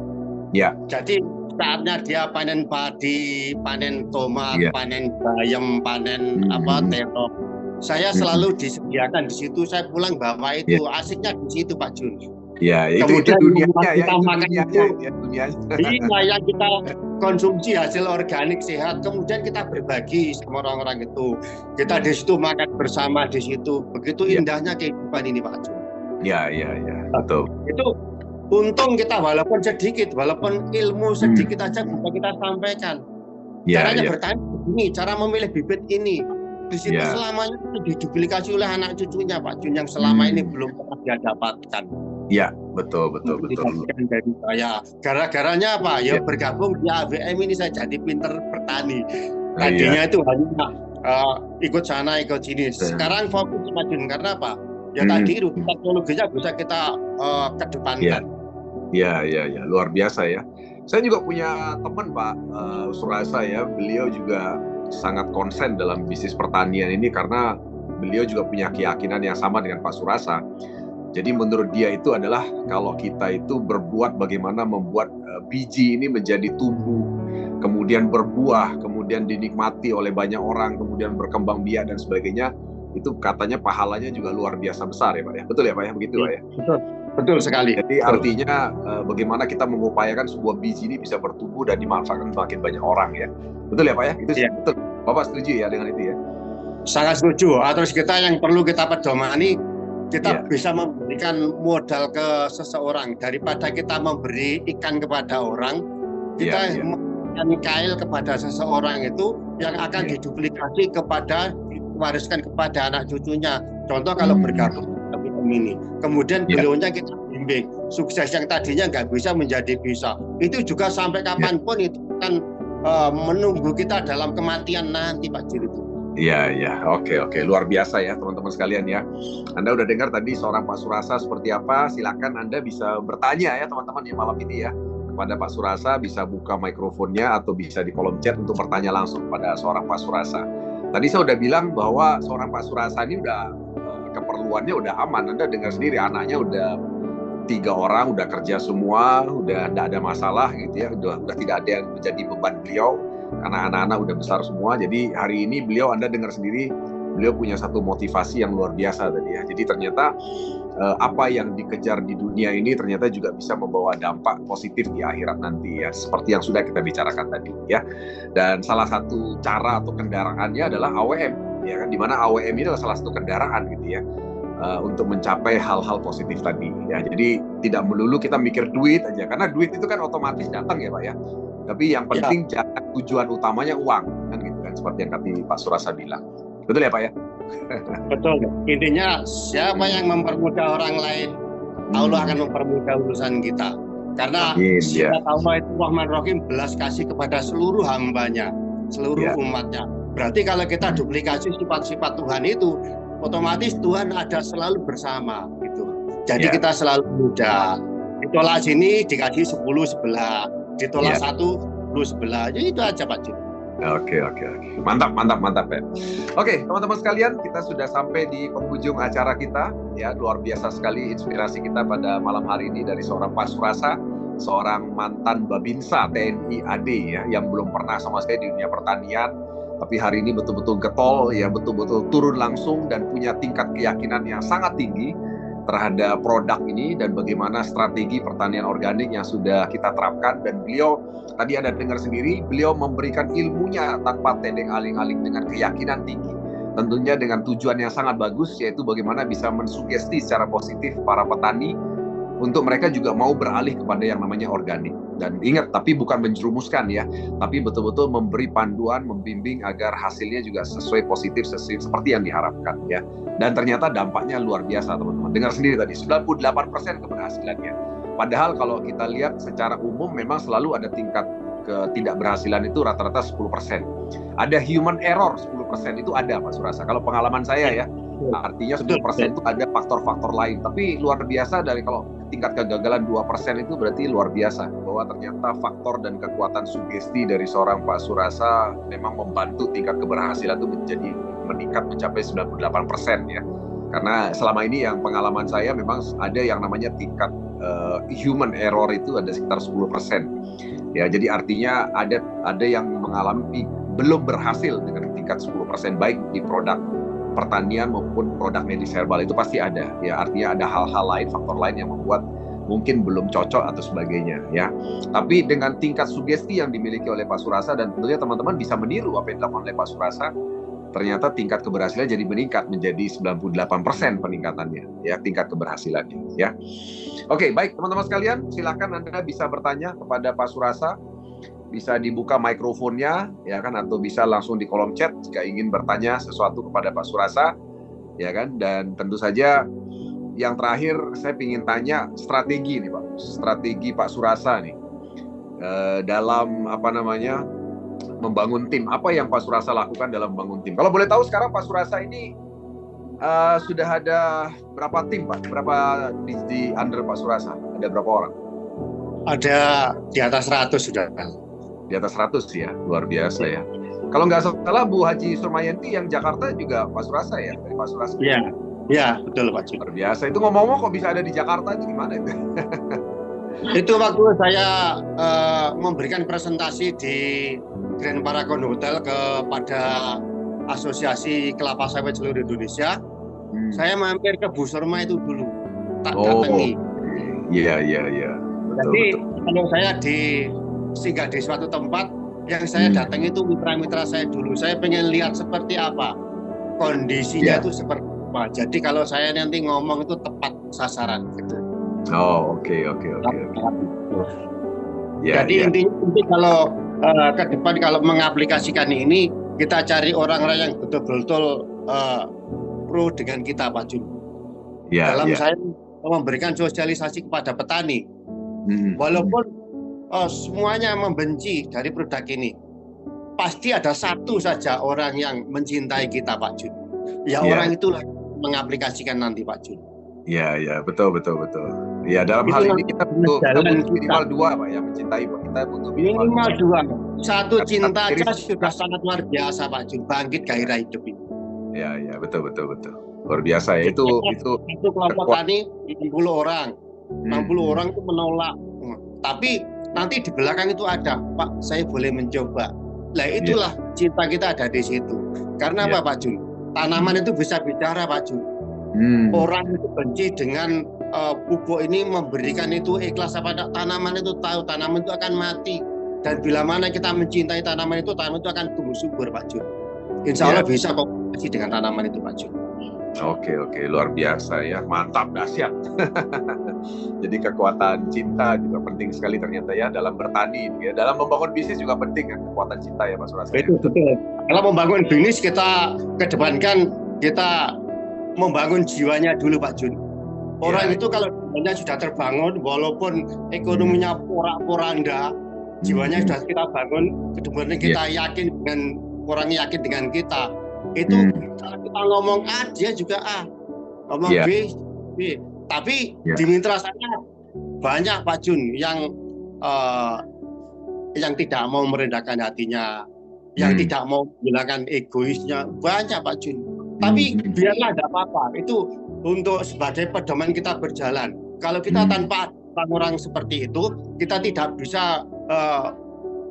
jadi saatnya dia panen padi, panen tomat, panen bayam, panen terong. Saya selalu disediakan di situ. Saya pulang bawa itu. Asiknya di situ Pak Jun. Ya, kemudian itu dunianya kita makan itu, dunianya. Yang kita konsumsi hasil organik sehat, kemudian kita berbagi sama orang-orang itu. Kita di situ makan bersama di situ. Begitu indahnya kehidupan ini Pak Jun. Ya, betul. Itu untung kita walaupun sedikit, walaupun ilmu sedikit aja bisa kita sampaikan. Caranya bertani begini, cara memilih bibit ini. Di situ selamanya diduplikasi oleh anak cucunya Pak Jun yang selama ini belum pernah dia dapatkan. Iya, betul. Dari saya. Gara-garanya apa? Ya bergabung di AWM ini saya jadi pinter bertani. Tadinya itu hanya ikut sana, ikut sini. Sekarang fokus Pak Jun karena apa? Ya tadi itu teknologinya bisa kita kedepankan. Iya, luar biasa ya. Saya juga punya teman Pak Surasa ya. Beliau juga sangat konsen dalam bisnis pertanian ini karena beliau juga punya keyakinan yang sama dengan Pak Surasa. Jadi menurut dia itu adalah kalau kita itu berbuat bagaimana membuat biji ini menjadi tumbuh, kemudian berbuah, kemudian dinikmati oleh banyak orang, kemudian berkembang biak dan sebagainya, itu katanya pahalanya juga luar biasa besar ya Pak ya. Betul ya Pak ya? Begitu Pak ya? Betul sekali. Jadi artinya bagaimana kita mengupayakan sebuah biji ini bisa bertumbuh dan dimanfaatkan makin banyak orang ya. Betul ya Pak ya? Itu betul. Bapak setuju ya dengan itu ya? Sangat setuju. Terus kita yang perlu kita pedomani, kita bisa memberikan modal ke seseorang daripada kita memberi ikan kepada orang, kita memberikan kail kepada seseorang itu yang akan diduplikasi kepada diwariskan kepada anak cucunya. Contoh kalau bergabung ini, kemudian beliaunya kita bimbing, sukses yang tadinya nggak bisa menjadi bisa. Itu juga sampai kapanpun itu akan menunggu kita dalam kematian nanti Pak Jun itu. Iya, oke, luar biasa ya teman-teman sekalian ya. Anda udah dengar tadi seorang Pak Surasa seperti apa? Silakan Anda bisa bertanya ya teman-teman ya malam ini ya kepada Pak Surasa, bisa buka mikrofonnya atau bisa di kolom chat untuk bertanya langsung pada seorang Pak Surasa. Tadi saya udah bilang bahwa seorang Pak Surasa ini udah keperluannya udah aman. Anda dengar sendiri anaknya udah 3 orang, udah kerja semua, udah tidak ada masalah gitu ya, udah tidak ada yang menjadi beban beliau. Karena anak-anak udah besar semua, jadi hari ini beliau Anda dengar sendiri, beliau punya satu motivasi yang luar biasa tadi ya. Jadi ternyata apa yang dikejar di dunia ini ternyata juga bisa membawa dampak positif di akhirat nanti ya, seperti yang sudah kita bicarakan tadi ya. Dan salah satu cara atau kendaraannya adalah AWM ya kan, dimana AWM ini adalah salah satu kendaraan gitu ya, untuk mencapai hal-hal positif tadi ya. Jadi tidak melulu kita mikir duit aja, karena duit itu kan otomatis datang ya Pak ya, tapi yang penting jangan tujuan utamanya uang kan gitu kan, seperti yang tadi Pak Surasa bilang. Betul ya Pak ya? Betul. Intinya siapa yang mempermudah orang lain, Allah akan mempermudah urusan kita. Karena sifat Allah itu Rahman Rahim, belas kasih kepada seluruh hambanya, seluruh umatnya. Berarti kalau kita duplikasi sifat-sifat Tuhan itu, otomatis Tuhan ada selalu bersama gitu. Jadi kita selalu mudah. Ditolak sini dikasih 10 sebelah, ditolak 1 10 sebelah. Jadi itu aja Pak Jun. Oke. Mantap ya. Oke, teman-teman sekalian, kita sudah sampai di penghujung acara kita. Ya, luar biasa sekali inspirasi kita pada malam hari ini dari seorang Pak Surasa, seorang mantan Babinsa TNI AD ya, yang belum pernah sama sekali di dunia pertanian, tapi hari ini betul-betul getol ya, betul-betul turun langsung dan punya tingkat keyakinan yang sangat tinggi terhadap produk ini dan bagaimana strategi pertanian organik yang sudah kita terapkan. Dan beliau tadi Anda dengar sendiri, beliau memberikan ilmunya tanpa tedeng aling-aling, dengan keyakinan tinggi, tentunya dengan tujuan yang sangat bagus, yaitu bagaimana bisa mensugesti secara positif para petani untuk mereka juga mau beralih kepada yang namanya organik. Dan ingat, tapi bukan menjerumuskan ya, tapi betul-betul memberi panduan, membimbing agar hasilnya juga sesuai positif, seperti yang diharapkan ya. Dan ternyata dampaknya luar biasa teman-teman. Dengar sendiri tadi, 98% keberhasilannya. Padahal kalau kita lihat secara umum memang selalu ada tingkat ketidakberhasilan itu rata-rata 10%. Ada human error 10% itu ada Pak Surasa. Kalau pengalaman saya ya, artinya 10% itu ada faktor-faktor lain. Tapi luar biasa, dari kalau tingkat kegagalan 2% itu berarti luar biasa. Bahwa ternyata faktor dan kekuatan sugesti dari seorang Pak Surasa memang membantu tingkat keberhasilan itu meningkat mencapai 98% ya. Karena selama ini yang pengalaman saya memang ada yang namanya tingkat human error itu ada sekitar 10%. Ya, jadi artinya ada yang mengalami belum berhasil dengan tingkat 10%, baik di produk pertanian maupun produk medis herbal, itu pasti ada. Ya, artinya ada hal-hal lain, faktor lain yang membuat mungkin belum cocok atau sebagainya ya. Tapi dengan tingkat sugesti yang dimiliki oleh Pak Surasa, dan tentunya teman-teman bisa meniru apa yang dilakukan oleh Pak Surasa, ternyata tingkat keberhasilan jadi meningkat menjadi 98% peningkatannya ya, tingkat keberhasilannya ya. Oke, baik teman-teman sekalian, silakan Anda bisa bertanya kepada Pak Surasa, bisa dibuka mikrofonnya ya kan, atau bisa langsung di kolom chat jika ingin bertanya sesuatu kepada Pak Surasa ya kan. Dan tentu saja yang terakhir saya ingin tanya strategi nih Pak, strategi Pak Surasa nih dalam membangun tim. Apa yang Pak Surasa lakukan dalam membangun tim? Kalau boleh tahu sekarang Pak Surasa ini sudah ada berapa tim Pak? Berapa di under Pak Surasa? Ada berapa orang? Ada di atas 100 sudah. Di atas 100 ya, luar biasa ya. Kalau nggak salah Bu Haji Surmayanti yang Jakarta juga Pak Surasa ya? Dari Pak Surasa. Iya, betul Pak. Luar biasa. Itu ngomong-ngomong kok bisa ada di Jakarta, itu gimana itu? Itu waktu saya memberikan presentasi di Grand Paragon Hotel kepada Asosiasi Kelapa Sawit seluruh Indonesia. Saya mampir ke Bu Surma itu dulu, tak datangi. Iya. Jadi kalau saya singgah di suatu tempat, yang saya datangi itu mitra-mitra saya dulu. Saya pengen lihat seperti apa kondisinya itu seperti apa. Jadi kalau saya nanti ngomong itu tepat sasaran gitu. Oke. Jadi intinya kalau ke depan kalau mengaplikasikan ini, kita cari orang-orang yang betul-betul pro dengan kita Pak Jun. Dalam saya memberikan sosialisasi kepada petani, walaupun semuanya membenci dari produk ini, pasti ada satu saja orang yang mencintai kita Pak Jun. Orang itulah mengaplikasikan nanti Pak Jun. Iya, betul. Ya, dalam hal ini kita butuh minimal 2 Pak, yang mencintai kita butuh minimal 2. Satu cinta aja sudah sangat luar biasa Pak Jun, bangkit gairah hidup ini. Ya, betul. Luar biasa ya. Itu kelompok tani 60 orang. 60 orang itu menolak. Tapi nanti di belakang itu ada, Pak, saya boleh mencoba. Lah itulah cinta kita ada di situ. Karena apa Pak Jun? Tanaman itu bisa bicara Pak Jun. Orang itu benci dengan pupuk ini, memberikan itu ikhlas apa tanaman itu tahu tanaman itu akan mati. Dan bila mana kita mencintai tanaman itu akan tumbuh subur Pak Jun. Insya Allah bisa kok berinteraksi dengan tanaman itu Pak Jun. Oke, luar biasa ya, mantap, dahsyat. Jadi kekuatan cinta juga penting sekali ternyata ya dalam bertani, ya. Dalam membangun bisnis juga penting kan kekuatan cinta ya Pak Surasa. Betul. Kalau membangun bisnis kita kedepankan kita membangun jiwanya dulu Pak Jun. Orang itu kalau jiwanya sudah terbangun, walaupun ekonominya porak-poranda, jiwanya sudah kita bangun, kemudian kita yakin dengan orang yakin dengan kita. Itu kalau kita ngomong A, dia juga A, ngomong B. Tapi di mitra saya banyak Pak Jun yang tidak mau merendahkan hatinya, yang tidak mau menghilangkan egoisnya, banyak Pak Jun. Tapi biarlah, tidak apa-apa. Itu untuk sebagai pedoman kita berjalan. Kalau kita tanpa orang seperti itu, kita tidak bisa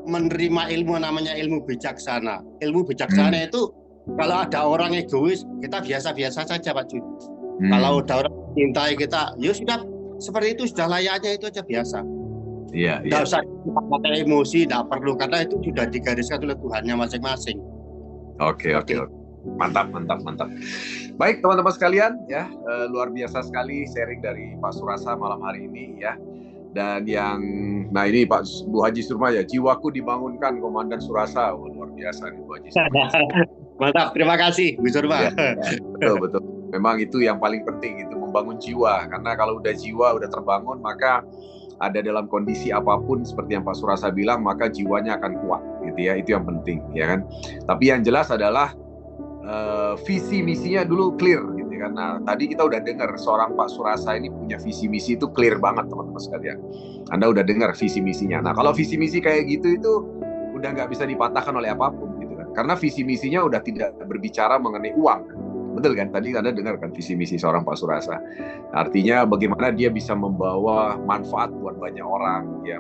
menerima ilmu namanya ilmu bijaksana. Ilmu bijaksana itu kalau ada orang egois, kita biasa-biasa saja Pak Jun. Kalau ada orang mencintai kita, ya sudah seperti itu, sudah layaknya itu aja biasa. Tidak usah pakai emosi, tidak perlu, karena itu sudah digariskan oleh Tuhannya masing-masing. Oke. Mantap. Baik teman-teman sekalian ya, luar biasa sekali sharing dari Pak Surasa malam hari ini ya. Dan nah ini Pak Bu Haji Surma ya, jiwaku dibangunkan Komandan Surasa. Luar biasa nih Bu Haji Surma. Mantap, terima kasih Bu Surma. Betul. Memang itu yang paling penting, itu membangun jiwa. Karena kalau udah jiwa udah terbangun, maka ada dalam kondisi apapun seperti yang Pak Surasa bilang, maka jiwanya akan kuat gitu ya. Itu yang penting ya kan. Tapi yang jelas adalah visi misinya dulu clear gitu kan. Nah, tadi kita udah dengar seorang Pak Surasa ini punya visi misi itu clear banget teman-teman sekalian. Anda udah dengar visi misinya. Nah, kalau visi misi kayak gitu itu udah nggak bisa dipatahkan oleh apapun gitu kan. Karena visi misinya udah tidak berbicara mengenai uang. Betul kan? Tadi Anda dengar kan visi misi seorang Pak Surasa. Artinya bagaimana dia bisa membawa manfaat buat banyak orang, ya,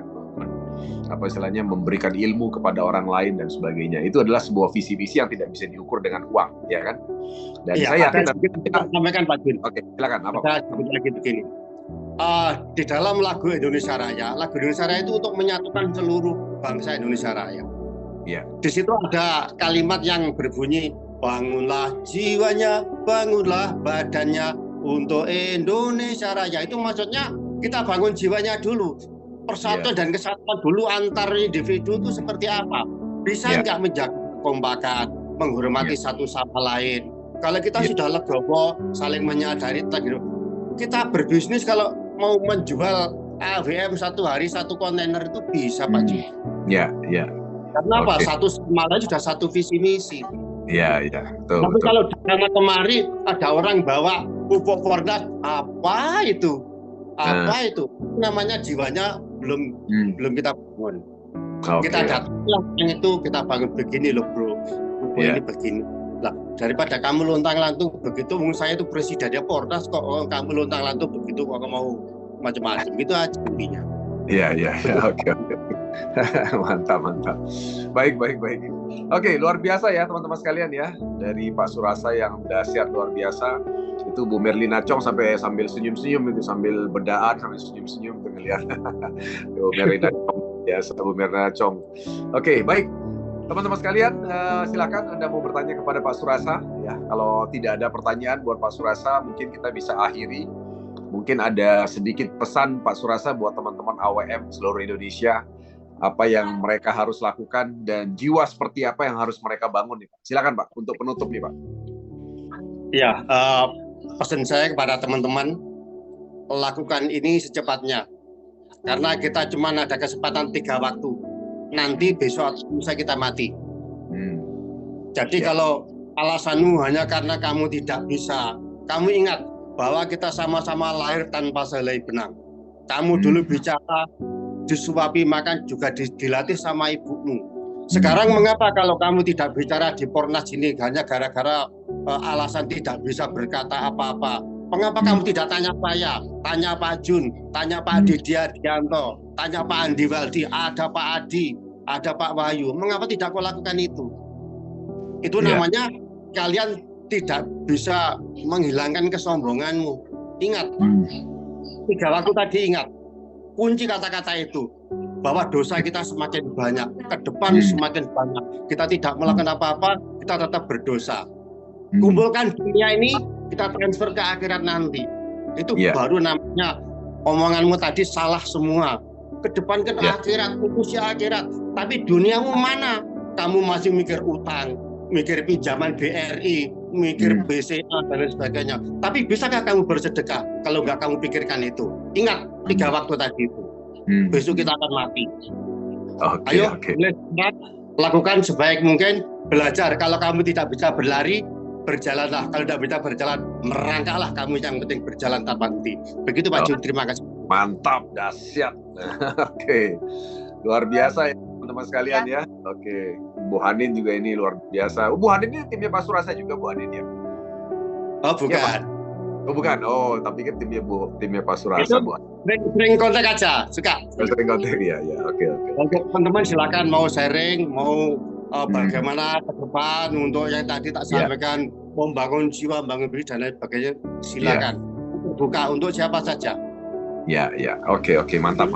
memberikan ilmu kepada orang lain dan sebagainya. Itu adalah sebuah visi misi yang tidak bisa diukur dengan uang, ya kan? Dan saya yakin kita sampaikan Pak Jun. Oke, silakan. Saya lagi begini. Di dalam lagu Indonesia Raya itu untuk menyatukan seluruh bangsa Indonesia Raya. Iya. Di situ ada kalimat yang berbunyi, bangunlah jiwanya, bangunlah badannya untuk Indonesia Raya. Itu maksudnya kita bangun jiwanya dulu. Persatuan dan kesatuan dulu antar individu itu seperti apa? Bisa nggak menjaga kekompakan, menghormati satu sama lain. Kalau kita sudah legowo, saling menyadari, kita berbisnis kalau mau menjual AWM satu hari satu kontainer itu bisa Pak Ji. Iya. Karena apa? Satu sama lain sudah satu visi misi. Iya. Tapi kalau di sana kemari ada orang bawa pupuk Fordas, apa itu? Itu namanya jiwanya belum kita bangun. Kita datang yang itu kita bangun begini loh bro, ini begini. Lah daripada kamu lontang-lantung begitu, saya itu presidennya Fordas kok kamu lontang-lantung begitu kok mau macam-macam, gitu aja intinya. Iya. Oke. Mantap. Baik. Oke, luar biasa ya teman-teman sekalian ya. Dari Pak Surasa yang dahsyat luar biasa. Itu Bu Merlina Chong sambil senyum-senyum itu, sambil bedaan sambil senyum-senyum tuh ngelihat. Bu Merlina Chong ya, Bu Merlina Chong. Oke, baik. Teman-teman sekalian, silakan Anda mau bertanya kepada Pak Surasa ya. Kalau tidak ada pertanyaan buat Pak Surasa, mungkin kita bisa akhiri. Mungkin ada sedikit pesan Pak Surasa buat teman-teman AWM seluruh Indonesia, apa yang mereka harus lakukan dan jiwa seperti apa yang harus mereka bangun nih Pak. Silakan Pak untuk penutup nih Pak. Ya, pesan saya kepada teman-teman, lakukan ini secepatnya. Karena kita cuma ada kesempatan 3 waktu. Nanti besok bisa kita mati. Jadi kalau alasanmu hanya karena kamu tidak bisa, kamu ingat bahwa kita sama-sama lahir tanpa sehelai benang. Kamu dulu bicara, disuapi makan juga dilatih sama ibumu. Sekarang mengapa kalau kamu tidak bicara di Pornas ini hanya gara-gara alasan tidak bisa berkata apa-apa? Mengapa kamu tidak tanya saya, tanya Pak Jun, tanya Pak Didia Dianto, tanya Pak Andi Waldi, ada Pak Adi, ada Pak Wahyu. Mengapa tidak kau lakukan itu? Itu namanya kalian tidak bisa menghilangkan kesombonganmu. Ingat, 3 waktu tadi ingat. Kunci kata-kata itu, bahwa dosa kita semakin banyak, ke depan semakin banyak. Kita tidak melakukan apa-apa, kita tetap berdosa. Kumpulkan dunia ini, kita transfer ke akhirat nanti. Itu baru namanya omonganmu tadi salah semua. Kedepankan akhirat, fokus akhirat. Tapi duniamu mana? Kamu masih mikir utang, mikir pinjaman BRI, mikir BCA dan lain sebagainya. Tapi bisakah kamu bersedekah kalau nggak kamu pikirkan itu? Ingat 3 waktu tadi itu. Besok kita akan mati. Ayo, lakukan sebaik mungkin. Belajar. Kalau kamu tidak bisa berlari, berjalanlah. Kalau tidak bisa berjalan, merangkaklah kamu. Yang penting berjalan tanpa henti. Begitu Pak Jun, terima kasih. Mantap, dahsyat. Oke, luar biasa ya teman-teman sekalian ya. Oke, Bu Hanin juga ini luar biasa. Bu Hanin ini timnya Pak Surasa juga, Bu Hanin ya? Oh bukan. Ya, oh bukan. Oh, tapi kan timnya Pak Surasa, Bu. Sering kontak aja, suka. Sering kontak ya. Oke. Untuk teman-teman silakan mau sharing, mau bagaimana ke depan untuk yang tadi tak sampaikan, membangun jiwa, membangun diri dan lain sebagainya, silakan. Buka untuk siapa saja. Ya. Oke, mantap.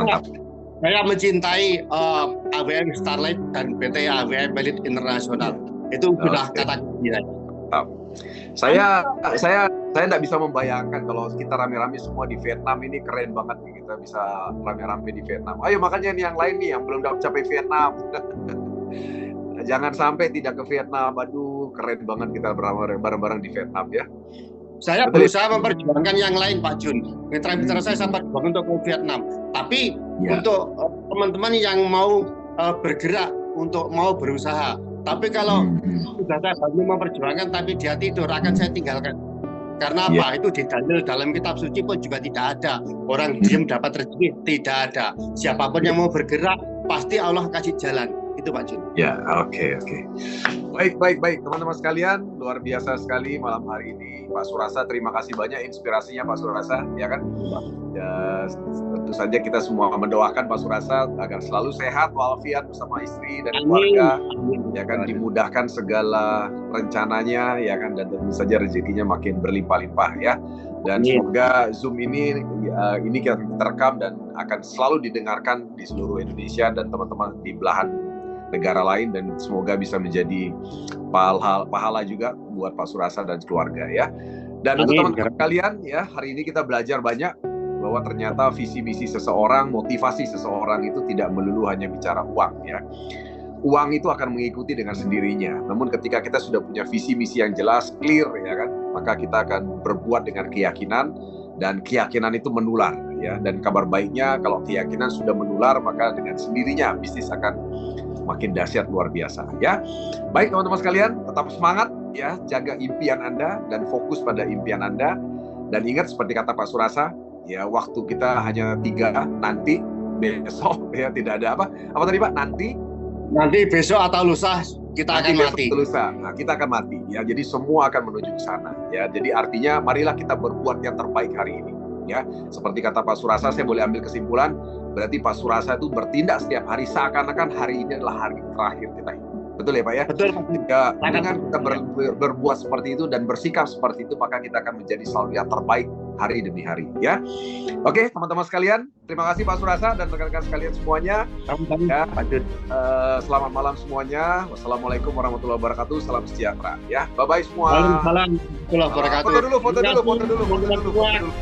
Saya mencintai AWM Starlight dan PT AWM Elite Internasional. Itu sudah kata kunci. Saya tidak bisa membayangkan kalau kita rame-rame semua di Vietnam. Ini keren banget nih, kita bisa rame-rame di Vietnam. Ayo makanya nih yang lain nih yang belum capai Vietnam. Jangan sampai tidak ke Vietnam. Aduh, keren banget kita bareng-bareng di Vietnam ya. Saya berusaha memperjuangkan yang lain, Pak Jun. Mitra-mitra saya sampai untuk ke Vietnam. Tapi untuk teman-teman yang mau bergerak, untuk mau berusaha. Tapi kalau sudah saya bantu memperjuangkan, tapi dia tidur, akan saya tinggalkan. Karena apa? Itu di dalam kitab suci pun juga tidak ada. Orang diam dapat rezeki, tidak ada. Siapapun yang mau bergerak, pasti Allah kasih jalan. Itu Pak Jun. Ya, oke. Baik, teman-teman sekalian, luar biasa sekali malam hari ini. Pak Surasa, terima kasih banyak inspirasinya Pak Surasa, ya kan? Ya, tentu saja kita semua mendoakan Pak Surasa agar selalu sehat walafiat bersama istri dan keluarga, ya kan, dimudahkan segala rencananya, ya kan, dan tentu saja rezekinya makin berlimpah-limpah ya. Dan semoga Zoom ini kita terekam dan akan selalu didengarkan di seluruh Indonesia dan teman-teman di belahan negara lain, dan semoga bisa menjadi pahala juga buat Pak Surasa dan keluarga ya. Dan untuk teman-teman kalian ya, hari ini kita belajar banyak bahwa ternyata visi misi seseorang, motivasi seseorang itu tidak melulu hanya bicara uang ya. Uang itu akan mengikuti dengan sendirinya. Namun ketika kita sudah punya visi misi yang jelas, clear ya kan, maka kita akan berbuat dengan keyakinan, dan keyakinan itu menular ya. Dan kabar baiknya kalau keyakinan sudah menular, maka dengan sendirinya bisnis akan makin dahsyat luar biasa ya. Baik teman-teman sekalian, tetap semangat ya, jaga impian Anda dan fokus pada impian Anda. Dan ingat seperti kata Pak Surasa, ya waktu kita hanya 3, nanti, besok ya, tidak ada apa tadi Pak? Nanti besok atau lusa kita akan mati. Nah, kita akan mati ya. Jadi semua akan menuju ke sana ya. Jadi artinya marilah kita berbuat yang terbaik hari ini ya. Seperti kata Pak Surasa, saya boleh ambil kesimpulan, berarti Pak Surasa itu bertindak setiap hari seakan-akan hari ini adalah hari terakhir kita hidup. Betul ya Pak ya? Betul. Ya, dengan kita berbuat seperti itu dan bersikap seperti itu, maka kita akan menjadi selalu yang terbaik hari demi hari ya. Oke teman-teman sekalian, terima kasih Pak Surasa dan rekan-rekan sekalian semuanya ya. Selamat malam semuanya. Wassalamualaikum warahmatullahi wabarakatuh. Salam sejahtera ya. Bye bye semua. Waalaikumsalam warahmatullahi wabarakatuh. Foto dulu.